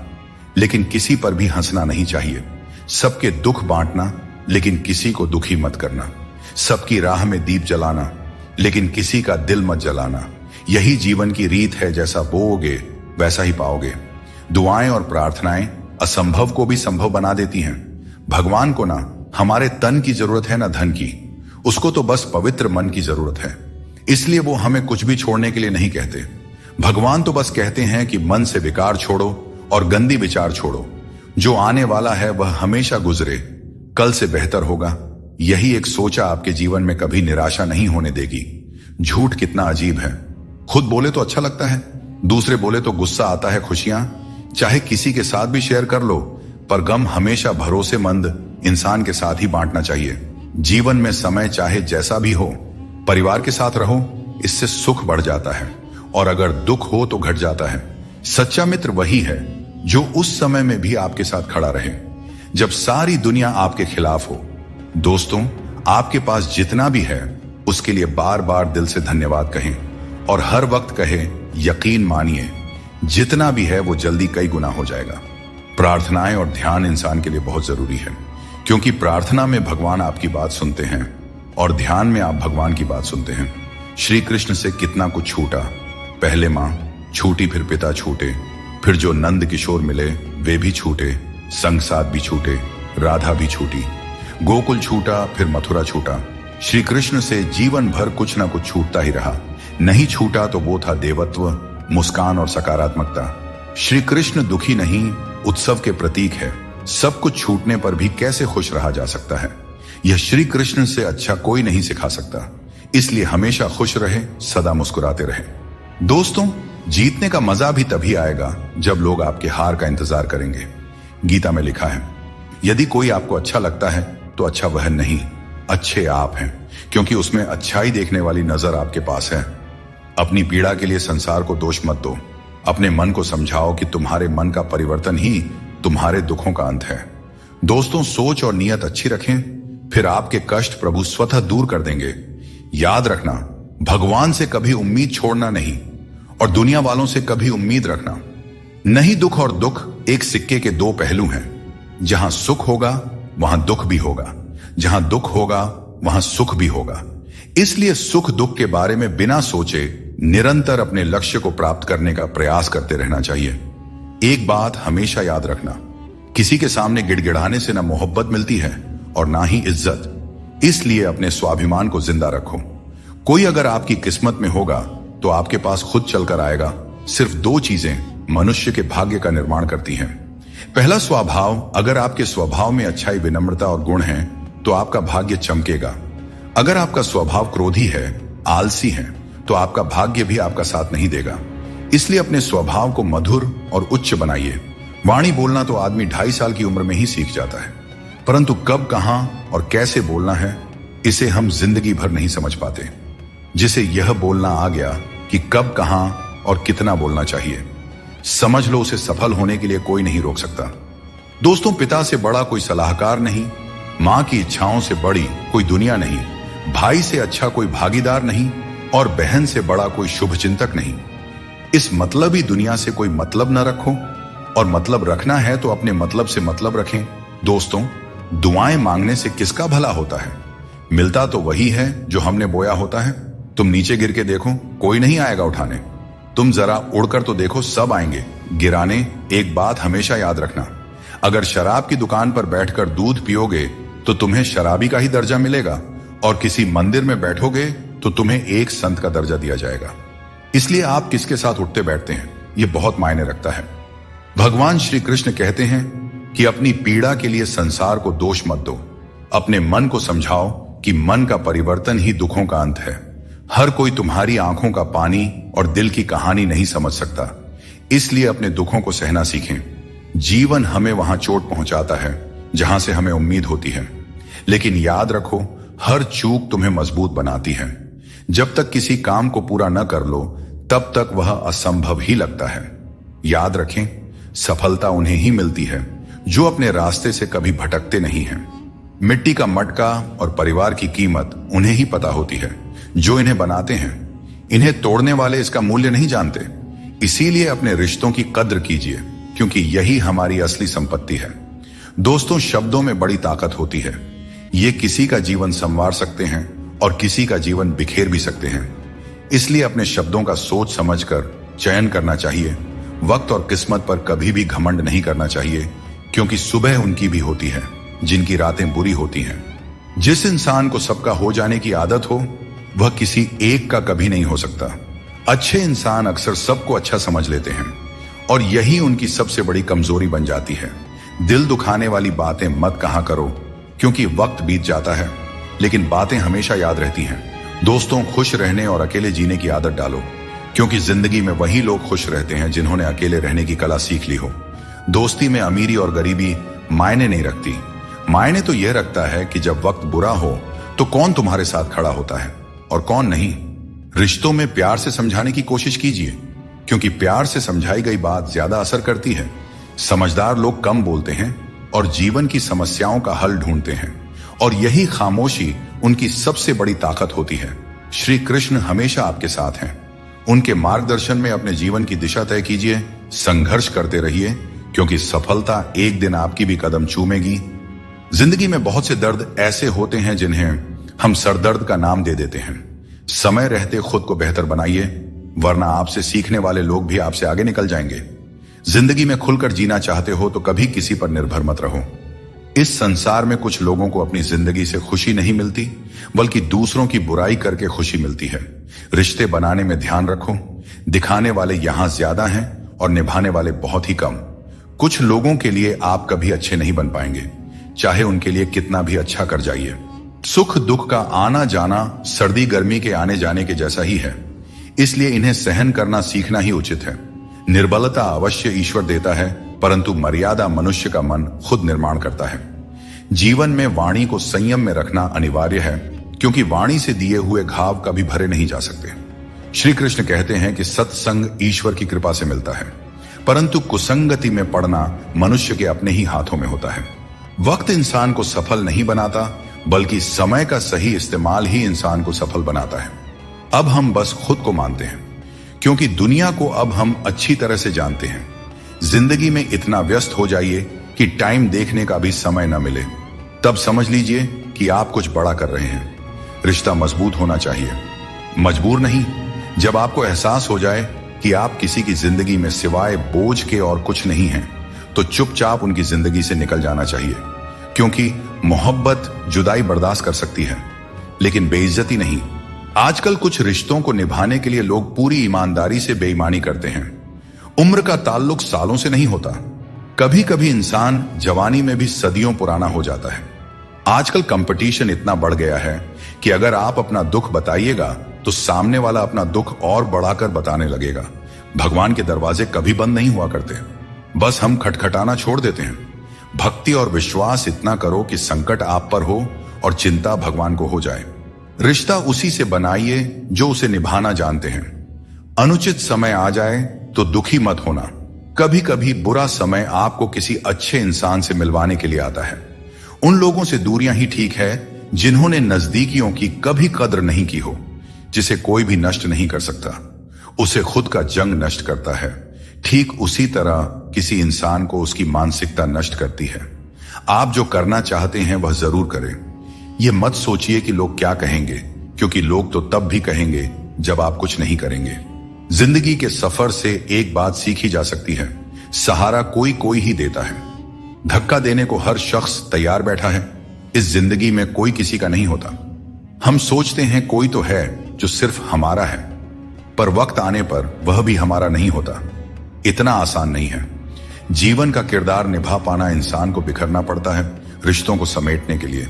लेकिन किसी पर भी हंसना नहीं चाहिए। सबके दुख बांटना, लेकिन किसी को दुखी मत करना। सबकी राह में दीप जलाना, लेकिन किसी का दिल मत जलाना। यही जीवन की रीत है, जैसा बोओगे वैसा ही पाओगे। दुआएं और प्रार्थनाएं असंभव को भी संभव बना देती हैं। भगवान को ना हमारे तन की जरूरत है ना धन की, उसको तो बस पवित्र मन की जरूरत है। इसलिए वो हमें कुछ भी छोड़ने के लिए नहीं कहते। भगवान तो बस कहते हैं कि मन से विकार छोड़ो और गंदी विचार छोड़ो। जो आने वाला है वह हमेशा गुजरे, कल से बेहतर होगा। यही एक सोचा आपके जीवन में कभी निराशा नहीं होने देगी। झूठ कितना अजीब है। खुद बोले तो अच्छा लगता है, दूसरे बोले तो गुस्सा आता है। खुशियां चाहे किसी के साथ भी शेयर कर लो, पर गम हमेशा भरोसेमंद इंसान के साथ ही बांटना चाहिए। जीवन में समय चाहे जैसा भी हो, परिवार के साथ रहो, इससे सुख बढ़ जाता है, और अगर दुख हो तो घट जाता है। सच्चा मित्र वही है जो उस समय में भी आपके साथ खड़ा रहे जब सारी दुनिया आपके खिलाफ हो। दोस्तों, आपके पास जितना भी है उसके लिए बार बार दिल से धन्यवाद कहें, और हर वक्त कहें, यकीन मानिए जितना भी है वो जल्दी कई गुना हो जाएगा। प्रार्थनाएं और ध्यान इंसान के लिए बहुत जरूरी है, क्योंकि प्रार्थना में भगवान आपकी बात सुनते हैं और ध्यान में आप भगवान की बात सुनते हैं। श्री कृष्ण से कितना कुछ छूटा। पहले मां छूटी, फिर पिता छूटे, फिर जो नंद किशोर मिले वे भी छूटे, संग साथ भी छूटे, राधा भी छूटी। गोकुल छूटा, फिर मथुरा छूटा। श्री कृष्ण से जीवन भर कुछ ना कुछ छूटता ही रहा। नहीं छूटा तो वो था देवत्व, मुस्कान और सकारात्मकता। श्री कृष्ण दुखी नहीं, उत्सव के प्रतीक है। सब कुछ छूटने पर भी कैसे खुश रहा जा सकता है, यह श्री कृष्ण से अच्छा कोई नहीं सिखा सकता। इसलिए हमेशा खुश रहे, सदा मुस्कुराते रहे। दोस्तों, जीतने का मजा भी तभी आएगा जब लोग आपके हार का इंतजार करेंगे। गीता में लिखा है, यदि कोई आपको अच्छा लगता है तो अच्छा वह नहीं, अच्छे आप हैं, क्योंकि उसमें अच्छाई देखने वाली नजर आपके पास है। अपनी पीड़ा के लिए संसार को दोष मत दो। अपने मन को समझाओ कि तुम्हारे मन का परिवर्तन ही तुम्हारे दुखों का अंत है। दोस्तों, सोच और नियत अच्छी रखें, फिर आपके कष्ट प्रभु स्वतः दूर कर देंगे। याद रखना, भगवान से कभी उम्मीद छोड़ना नहीं और दुनिया वालों से कभी उम्मीद रखना नहीं। दुख और दुख एक सिक्के के दो पहलू हैं। जहां सुख होगा वहां दुख भी होगा, जहां दुख होगा वहां सुख भी होगा। इसलिए सुख दुख के बारे में बिना सोचे निरंतर अपने लक्ष्य को प्राप्त करने का प्रयास करते रहना चाहिए। एक बात हमेशा याद रखना, किसी के सामने गिड़गिड़ाने से ना मोहब्बत मिलती है और ना ही इज्जत। इसलिए अपने स्वाभिमान को जिंदा रखो। कोई अगर आपकी किस्मत में होगा तो आपके पास खुद चलकर आएगा। सिर्फ दो चीजें मनुष्य के भाग्य का निर्माण करती हैं। पहला, स्वभाव। अगर आपके स्वभाव में अच्छाई, विनम्रता और गुण है तो आपका भाग्य चमकेगा। अगर आपका स्वभाव क्रोधी है, आलसी है, तो आपका भाग्य भी आपका साथ नहीं देगा। इसलिए अपने स्वभाव को मधुर और उच्च बनाइए। वाणी बोलना तो आदमी 2.5 साल की उम्र में ही सीख जाता है, परंतु कब, कहां और कैसे बोलना है, इसे हम जिंदगी भर नहीं समझ पाते। जिसे यह बोलना आ गया कि कब, कहां और कितना बोलना चाहिए, समझ लो उसे सफल होने के लिए कोई नहीं रोक सकता। दोस्तों, पिता से बड़ा कोई सलाहकार नहीं, मां की इच्छाओं से बड़ी कोई दुनिया नहीं, भाई से अच्छा कोई भागीदार नहीं और बहन से बड़ा कोई शुभ चिंतक नहीं। इस मतलबी दुनिया से कोई मतलब न रखो, और मतलब रखना है तो अपने मतलब से मतलब रखें। दोस्तों, दुआएं मांगने से किसका भला होता है? मिलता तो वही है जो हमने बोया होता है। तुम नीचे गिर के देखो, कोई नहीं आएगा उठाने। तुम जरा उड़कर तो देखो, सब आएंगे गिराने। एक बात हमेशा याद रखना, अगर शराब की दुकान पर बैठकर दूध पियोगे तो तुम्हें शराबी का ही दर्जा मिलेगा, और किसी मंदिर में बैठोगे तो तुम्हें एक संत का दर्जा दिया जाएगा। इसलिए आप किसके साथ उठते बैठते हैं, यह बहुत मायने रखता है। भगवान श्री कृष्ण कहते हैं कि अपनी पीड़ा के लिए संसार को दोष मत दो। अपने मन को समझाओ कि मन का परिवर्तन ही दुखों का अंत है। हर कोई तुम्हारी आंखों का पानी और दिल की कहानी नहीं समझ सकता। इसलिए अपने दुखों को सहना सीखें। जीवन हमें वहां चोट पहुंचाता है जहां से हमें उम्मीद होती है, लेकिन याद रखो, हर चूक तुम्हें मजबूत बनाती है। जब तक किसी काम को पूरा न कर लो तब तक वह असंभव ही लगता है। याद रखें, सफलता उन्हें ही मिलती है जो अपने रास्ते से कभी भटकते नहीं हैं। मिट्टी का मटका और परिवार की कीमत उन्हें ही पता होती है जो इन्हें बनाते हैं। इन्हें तोड़ने वाले इसका मूल्य नहीं जानते। इसीलिए अपने रिश्तों की कद्र कीजिए, क्योंकि यही हमारी असली संपत्ति है। दोस्तों, शब्दों में बड़ी ताकत होती है। ये किसी का जीवन संवार सकते हैं और किसी का जीवन बिखेर भी सकते हैं। इसलिए अपने शब्दों का सोच समझकर चयन करना चाहिए। वक्त और किस्मत पर कभी भी घमंड नहीं करना चाहिए, क्योंकि सुबह उनकी भी होती है जिनकी रातें बुरी होती हैं। जिस इंसान को सबका हो जाने की आदत हो वह किसी एक का कभी नहीं हो सकता। अच्छे इंसान अक्सर सबको अच्छा समझ लेते हैं और यही उनकी सबसे बड़ी कमजोरी बन जाती है। दिल दुखाने वाली बातें मत कहा करो, क्योंकि वक्त बीत जाता है लेकिन बातें हमेशा याद रहती हैं। दोस्तों, खुश रहने और अकेले जीने की आदत डालो, क्योंकि जिंदगी में वही लोग खुश रहते हैं जिन्होंने अकेले रहने की कला सीख ली हो। दोस्ती में अमीरी और गरीबी मायने नहीं रखती। मायने तो यह रखता है कि जब वक्त बुरा हो तो कौन तुम्हारे साथ खड़ा होता है और कौन नहीं। रिश्तों में प्यार से समझाने की कोशिश कीजिए, क्योंकि प्यार से समझाई गई बात ज्यादा असर करती है। समझदार लोग कम बोलते हैं और जीवन की समस्याओं का हल ढूंढते हैं, और यही खामोशी उनकी सबसे बड़ी ताकत होती है। श्री कृष्ण हमेशा आपके साथ हैं। उनके मार्गदर्शन में अपने जीवन की दिशा तय कीजिए, संघर्ष करते रहिए, क्योंकि सफलता एक दिन आपकी भी कदम चूमेगी। जिंदगी में बहुत से दर्द ऐसे होते हैं जिन्हें हम सरदर्द का नाम दे देते हैं। समय रहते खुद को बेहतर बनाइए, वरना आपसे सीखने वाले लोग भी आपसे आगे निकल जाएंगे। जिंदगी में खुलकर जीना चाहते हो तो कभी किसी पर निर्भर मत रहो। इस संसार में कुछ लोगों को अपनी जिंदगी से खुशी नहीं मिलती, बल्कि दूसरों की बुराई करके खुशी मिलती है। रिश्ते बनाने में ध्यान रखो, दिखाने वाले यहां ज्यादा हैं और निभाने वाले बहुत ही कम। कुछ लोगों के लिए आप कभी अच्छे नहीं बन पाएंगे, चाहे उनके लिए कितना भी अच्छा कर जाइए। सुख दुख का आना जाना सर्दी गर्मी के आने जाने के जैसा ही है, इसलिए इन्हें सहन करना सीखना ही उचित है। निर्बलता अवश्य ईश्वर देता है, परंतु मर्यादा मनुष्य का मन खुद निर्माण करता है। जीवन में वाणी को संयम में रखना अनिवार्य है, क्योंकि वाणी से दिए हुए घाव कभी भरे नहीं जा सकते। श्री कृष्ण कहते हैं कि सत्संग ईश्वर की कृपा से मिलता है, परंतु कुसंगति में पड़ना मनुष्य के अपने ही हाथों में होता है। वक्त इंसान को सफल नहीं बनाता, बल्कि समय का सही इस्तेमाल ही इंसान को सफल बनाता है। अब हम बस खुद को मानते हैं, क्योंकि दुनिया को अब हम अच्छी तरह से जानते हैं। जिंदगी में इतना व्यस्त हो जाइए कि टाइम देखने का भी समय न मिले, तब समझ लीजिए कि आप कुछ बड़ा कर रहे हैं। रिश्ता मजबूत होना चाहिए, मजबूर नहीं। जब आपको एहसास हो जाए कि आप किसी की जिंदगी में सिवाय बोझ के और कुछ नहीं हैं, तो चुपचाप उनकी जिंदगी से निकल जाना चाहिए, क्योंकि मोहब्बत जुदाई बर्दाश्त कर सकती है, लेकिन बेइज्जती नहीं। आजकल कुछ रिश्तों को निभाने के लिए लोग पूरी ईमानदारी से बेईमानी करते हैं। उम्र का ताल्लुक सालों से नहीं होता, कभी कभी इंसान जवानी में भी सदियों पुराना हो जाता है। आजकल कंपटीशन इतना बढ़ गया है कि अगर आप अपना दुख बताइएगा तो सामने वाला अपना दुख और बढ़ाकर बताने लगेगा। भगवान के दरवाजे कभी बंद नहीं हुआ करते, बस हम खटखटाना छोड़ देते हैं। भक्ति और विश्वास इतना करो कि संकट आप पर हो और चिंता भगवान को हो जाए। रिश्ता उसी से बनाइए जो उसे निभाना जानते हैं। अनुचित समय आ जाए तो दुखी मत होना। कभी कभी बुरा समय आपको किसी अच्छे इंसान से मिलवाने के लिए आता है। उन लोगों से दूरियां ही ठीक है जिन्होंने नजदीकियों की कभी कद्र नहीं की हो। जिसे कोई भी नष्ट नहीं कर सकता, उसे खुद का जंग नष्ट करता है। ठीक उसी तरह किसी इंसान को उसकी मानसिकता नष्ट करती है। आप जो करना चाहते हैं वह जरूर करें। यह मत सोचिए कि लोग क्या कहेंगे, क्योंकि लोग तो तब भी कहेंगे जब आप कुछ नहीं करेंगे। जिंदगी के सफर से एक बात सीखी जा सकती है, सहारा कोई कोई ही देता है। धक्का देने को हर शख्स तैयार बैठा है। इस जिंदगी में कोई किसी का नहीं होता। हम सोचते हैं कोई तो है जो सिर्फ हमारा है, पर वक्त आने पर वह भी हमारा नहीं होता। इतना आसान नहीं है। जीवन का किरदार निभा पाना इंसान को बिखरना पड़ता है रिश्तों को समेटने के लिए।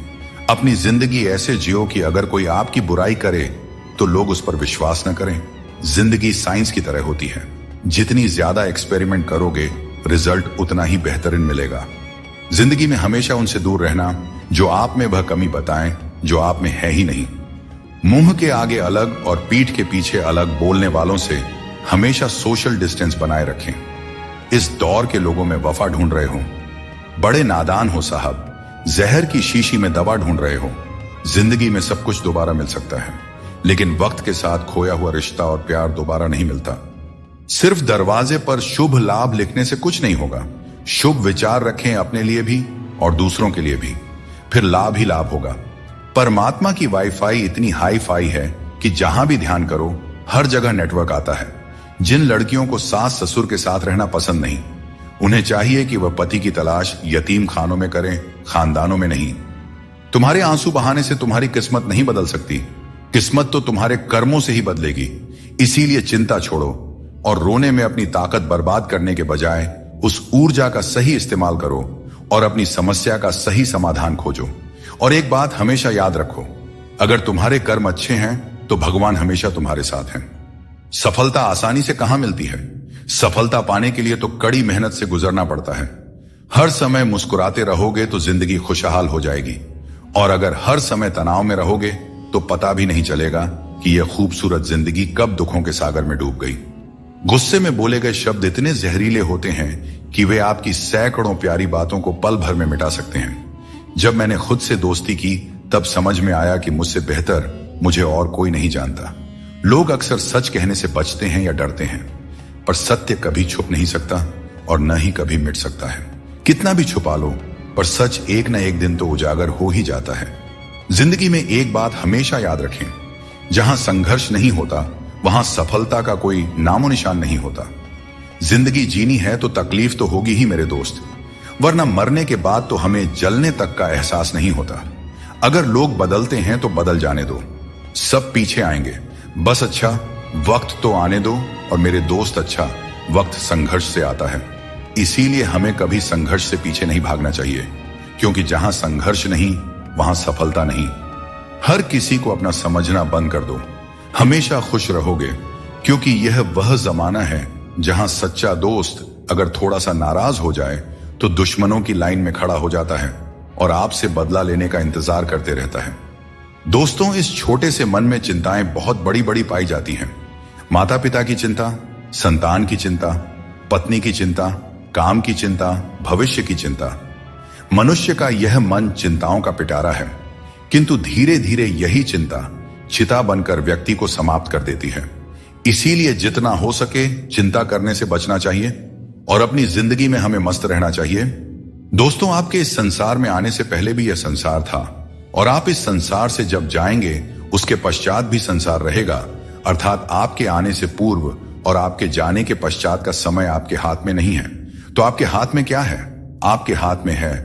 अपनी जिंदगी ऐसे जियो कि अगर कोई आपकी बुराई करे तो लोग उस पर विश्वास न करें। जिंदगी साइंस की तरह होती है, जितनी ज्यादा एक्सपेरिमेंट करोगे रिजल्ट उतना ही बेहतरीन मिलेगा। जिंदगी में हमेशा उनसे दूर रहना जो आप में वह कमी बताएं जो आप में है ही नहीं। मुंह के आगे अलग और पीठ के पीछे अलग बोलने वालों से हमेशा सोशल डिस्टेंस बनाए रखें। इस दौर के लोगों में वफा ढूंढ रहे हो, बड़े नादान हो साहब। जहर की शीशी में दवा ढूंढ रहे हो। जिंदगी में सब कुछ दोबारा मिल सकता है, लेकिन वक्त के साथ खोया हुआ रिश्ता और प्यार दोबारा नहीं मिलता। सिर्फ दरवाजे पर शुभ लाभ लिखने से कुछ नहीं होगा। शुभ विचार रखें अपने लिए भी और दूसरों के लिए भी, फिर लाभ ही लाभ होगा। परमात्मा की वाईफाई इतनी हाई फाई है कि जहां भी ध्यान करो हर जगह नेटवर्क आता है। जिन लड़कियों को सास ससुर के साथ रहना पसंद नहीं, उन्हें चाहिए कि वह पति की तलाश यतीम खानों में करें, खानदानों में नहीं। तुम्हारे आंसू बहाने से तुम्हारी किस्मत नहीं बदल सकती। किस्मत तो तुम्हारे कर्मों से ही बदलेगी। इसीलिए चिंता छोड़ो और रोने में अपनी ताकत बर्बाद करने के बजाय उस ऊर्जा का सही इस्तेमाल करो और अपनी समस्या का सही समाधान खोजो। और एक बात हमेशा याद रखो, अगर तुम्हारे कर्म अच्छे हैं तो भगवान हमेशा तुम्हारे साथ हैं। सफलता आसानी से कहां मिलती है। सफलता पाने के लिए तो कड़ी मेहनत से गुजरना पड़ता है। हर समय मुस्कुराते रहोगे तो जिंदगी खुशहाल हो जाएगी, और अगर हर समय तनाव में रहोगे तो पता भी नहीं चलेगा कि यह खूबसूरत जिंदगी कब दुखों के सागर में डूब गई। गुस्से में बोले गए शब्द इतने जहरीले होते हैं कि वे आपकी सैकड़ों प्यारी बातों को पल भर में मिटा सकते हैं। जब मैंने खुद से दोस्ती की तब समझ में आया कि मुझसे बेहतर मुझे और कोई नहीं जानता। लोग अक्सर सच कहने से बचते हैं या डरते हैं, पर सत्य कभी छुप नहीं सकता और न ही कभी मिट सकता है। कितना भी छुपा लो, पर सच एक न एक दिन तो उजागर हो ही जाता है। जिंदगी में एक बात हमेशा याद रखें, जहां संघर्ष नहीं होता वहां सफलता का कोई नामो निशान नहीं होता। जिंदगी जीनी है तो तकलीफ तो होगी ही मेरे दोस्त, वरना मरने के बाद तो हमें जलने तक का एहसास नहीं होता। अगर लोग बदलते हैं तो बदल जाने दो, सब पीछे आएंगे। बस अच्छा वक्त तो आने दो, और मेरे दोस्त अच्छा वक्त संघर्ष से आता है। इसीलिए हमें कभी संघर्ष से पीछे नहीं भागना चाहिए, क्योंकि जहां संघर्ष नहीं वहां सफलता नहीं। हर किसी को अपना समझना बंद कर दो। हमेशा खुश रहोगे, क्योंकि यह वह जमाना है जहां सच्चा दोस्त अगर थोड़ा सा नाराज हो जाए तो दुश्मनों की लाइन में खड़ा हो जाता है और आपसे बदला लेने का इंतजार करते रहता है। दोस्तों, इस छोटे से मन में चिंताएं बहुत बड़ी बड़ी पाई जाती हैं। माता पिता की चिंता, संतान की चिंता, पत्नी की चिंता, काम की चिंता, भविष्य की चिंता। मनुष्य का यह मन चिंताओं का पिटारा है, किंतु धीरे धीरे यही चिंता चिता बनकर व्यक्ति को समाप्त कर देती है। इसीलिए जितना हो सके चिंता करने से बचना चाहिए और अपनी जिंदगी में हमें मस्त रहना चाहिए। दोस्तों, आपके इस संसार में आने से पहले भी यह संसार था और आप इस संसार से जब जाएंगे उसके पश्चात भी संसार रहेगा, अर्थात आपके आने से पूर्व और आपके जाने के पश्चात का समय आपके हाथ में नहीं है। तो आपके हाथ में क्या है? आपके हाथ में है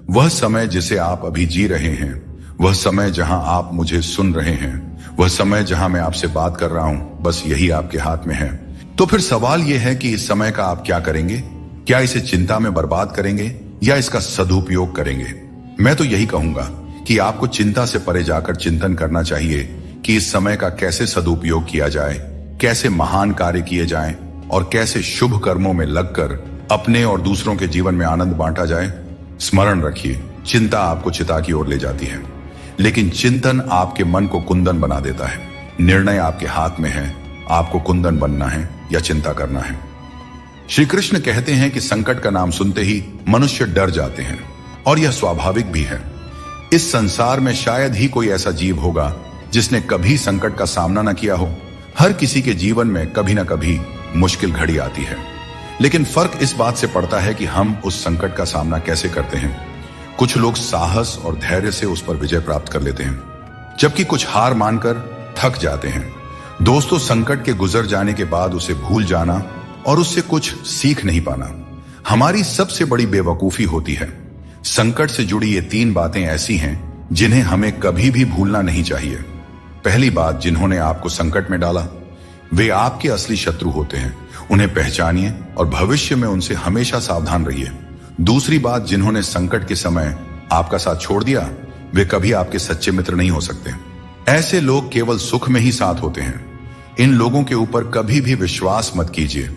वह समय जिसे आप अभी जी रहे हैं, वह समय जहां आप मुझे सुन रहे हैं, वह समय जहां मैं आपसे बात कर रहा हूं। बस यही आपके हाथ में है। तो फिर सवाल यह है कि इस समय का आप क्या करेंगे? क्या इसे चिंता में बर्बाद करेंगे या इसका सदुपयोग करेंगे? मैं तो यही कहूंगा कि आपको चिंता से परे जाकर चिंतन करना चाहिए कि इस समय का कैसे सदुपयोग किया जाए, कैसे महान कार्य किए जाएं और कैसे शुभ कर्मों में लगकर अपने और दूसरों के जीवन में आनंद बांटा जाए। स्मरण रखिए, चिंता आपको चिता की ओर ले जाती है, लेकिन चिंतन आपके मन को कुंदन बना देता है। निर्णय आपके हाथ में है, आपको कुंदन बनना है या चिंता करना है। श्री कृष्ण कहते हैं कि संकट का नाम सुनते ही मनुष्य डर जाते हैं, और यह स्वाभाविक भी है। इस संसार में शायद ही कोई ऐसा जीव होगा जिसने कभी संकट का सामना न किया हो। हर किसी के जीवन में कभी ना कभी मुश्किल घड़ी आती है, लेकिन फर्क इस बात से पड़ता है कि हम उस संकट का सामना कैसे करते हैं। कुछ लोग साहस और धैर्य से उस पर विजय प्राप्त कर लेते हैं, जबकि कुछ हार मानकर थक जाते हैं। दोस्तों, संकट के गुजर जाने के बाद उसे भूल जाना और उससे कुछ सीख नहीं पाना हमारी सबसे बड़ी बेवकूफी होती है। संकट से जुड़ी ये 3 बातें ऐसी हैं जिन्हें हमें कभी भी भूलना नहीं चाहिए। पहली बात, जिन्होंने आपको संकट में डाला वे आपके असली शत्रु होते हैं। उन्हें पहचानिए और भविष्य में उनसे हमेशा सावधान रहिए। दूसरी बात, जिन्होंने संकट के समय आपका साथ छोड़ दिया वे कभी आपके सच्चे मित्र नहीं हो सकते। ऐसे लोग केवल सुख में ही साथ होते हैं। इन लोगों के ऊपर कभी भी विश्वास मत कीजिए।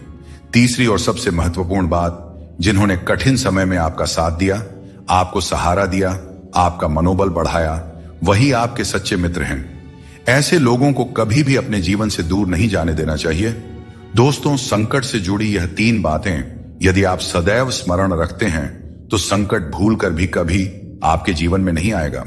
तीसरी और सबसे महत्वपूर्ण बात, जिन्होंने कठिन समय में आपका साथ दिया, आपको सहारा दिया, आपका मनोबल बढ़ाया, वही आपके सच्चे मित्र हैं। ऐसे लोगों को कभी भी अपने जीवन से दूर नहीं जाने देना चाहिए। दोस्तों, संकट से जुड़ी यह 3 बातें यदि आप सदैव स्मरण रखते हैं तो संकट भूलकर भी कभी आपके जीवन में नहीं आएगा।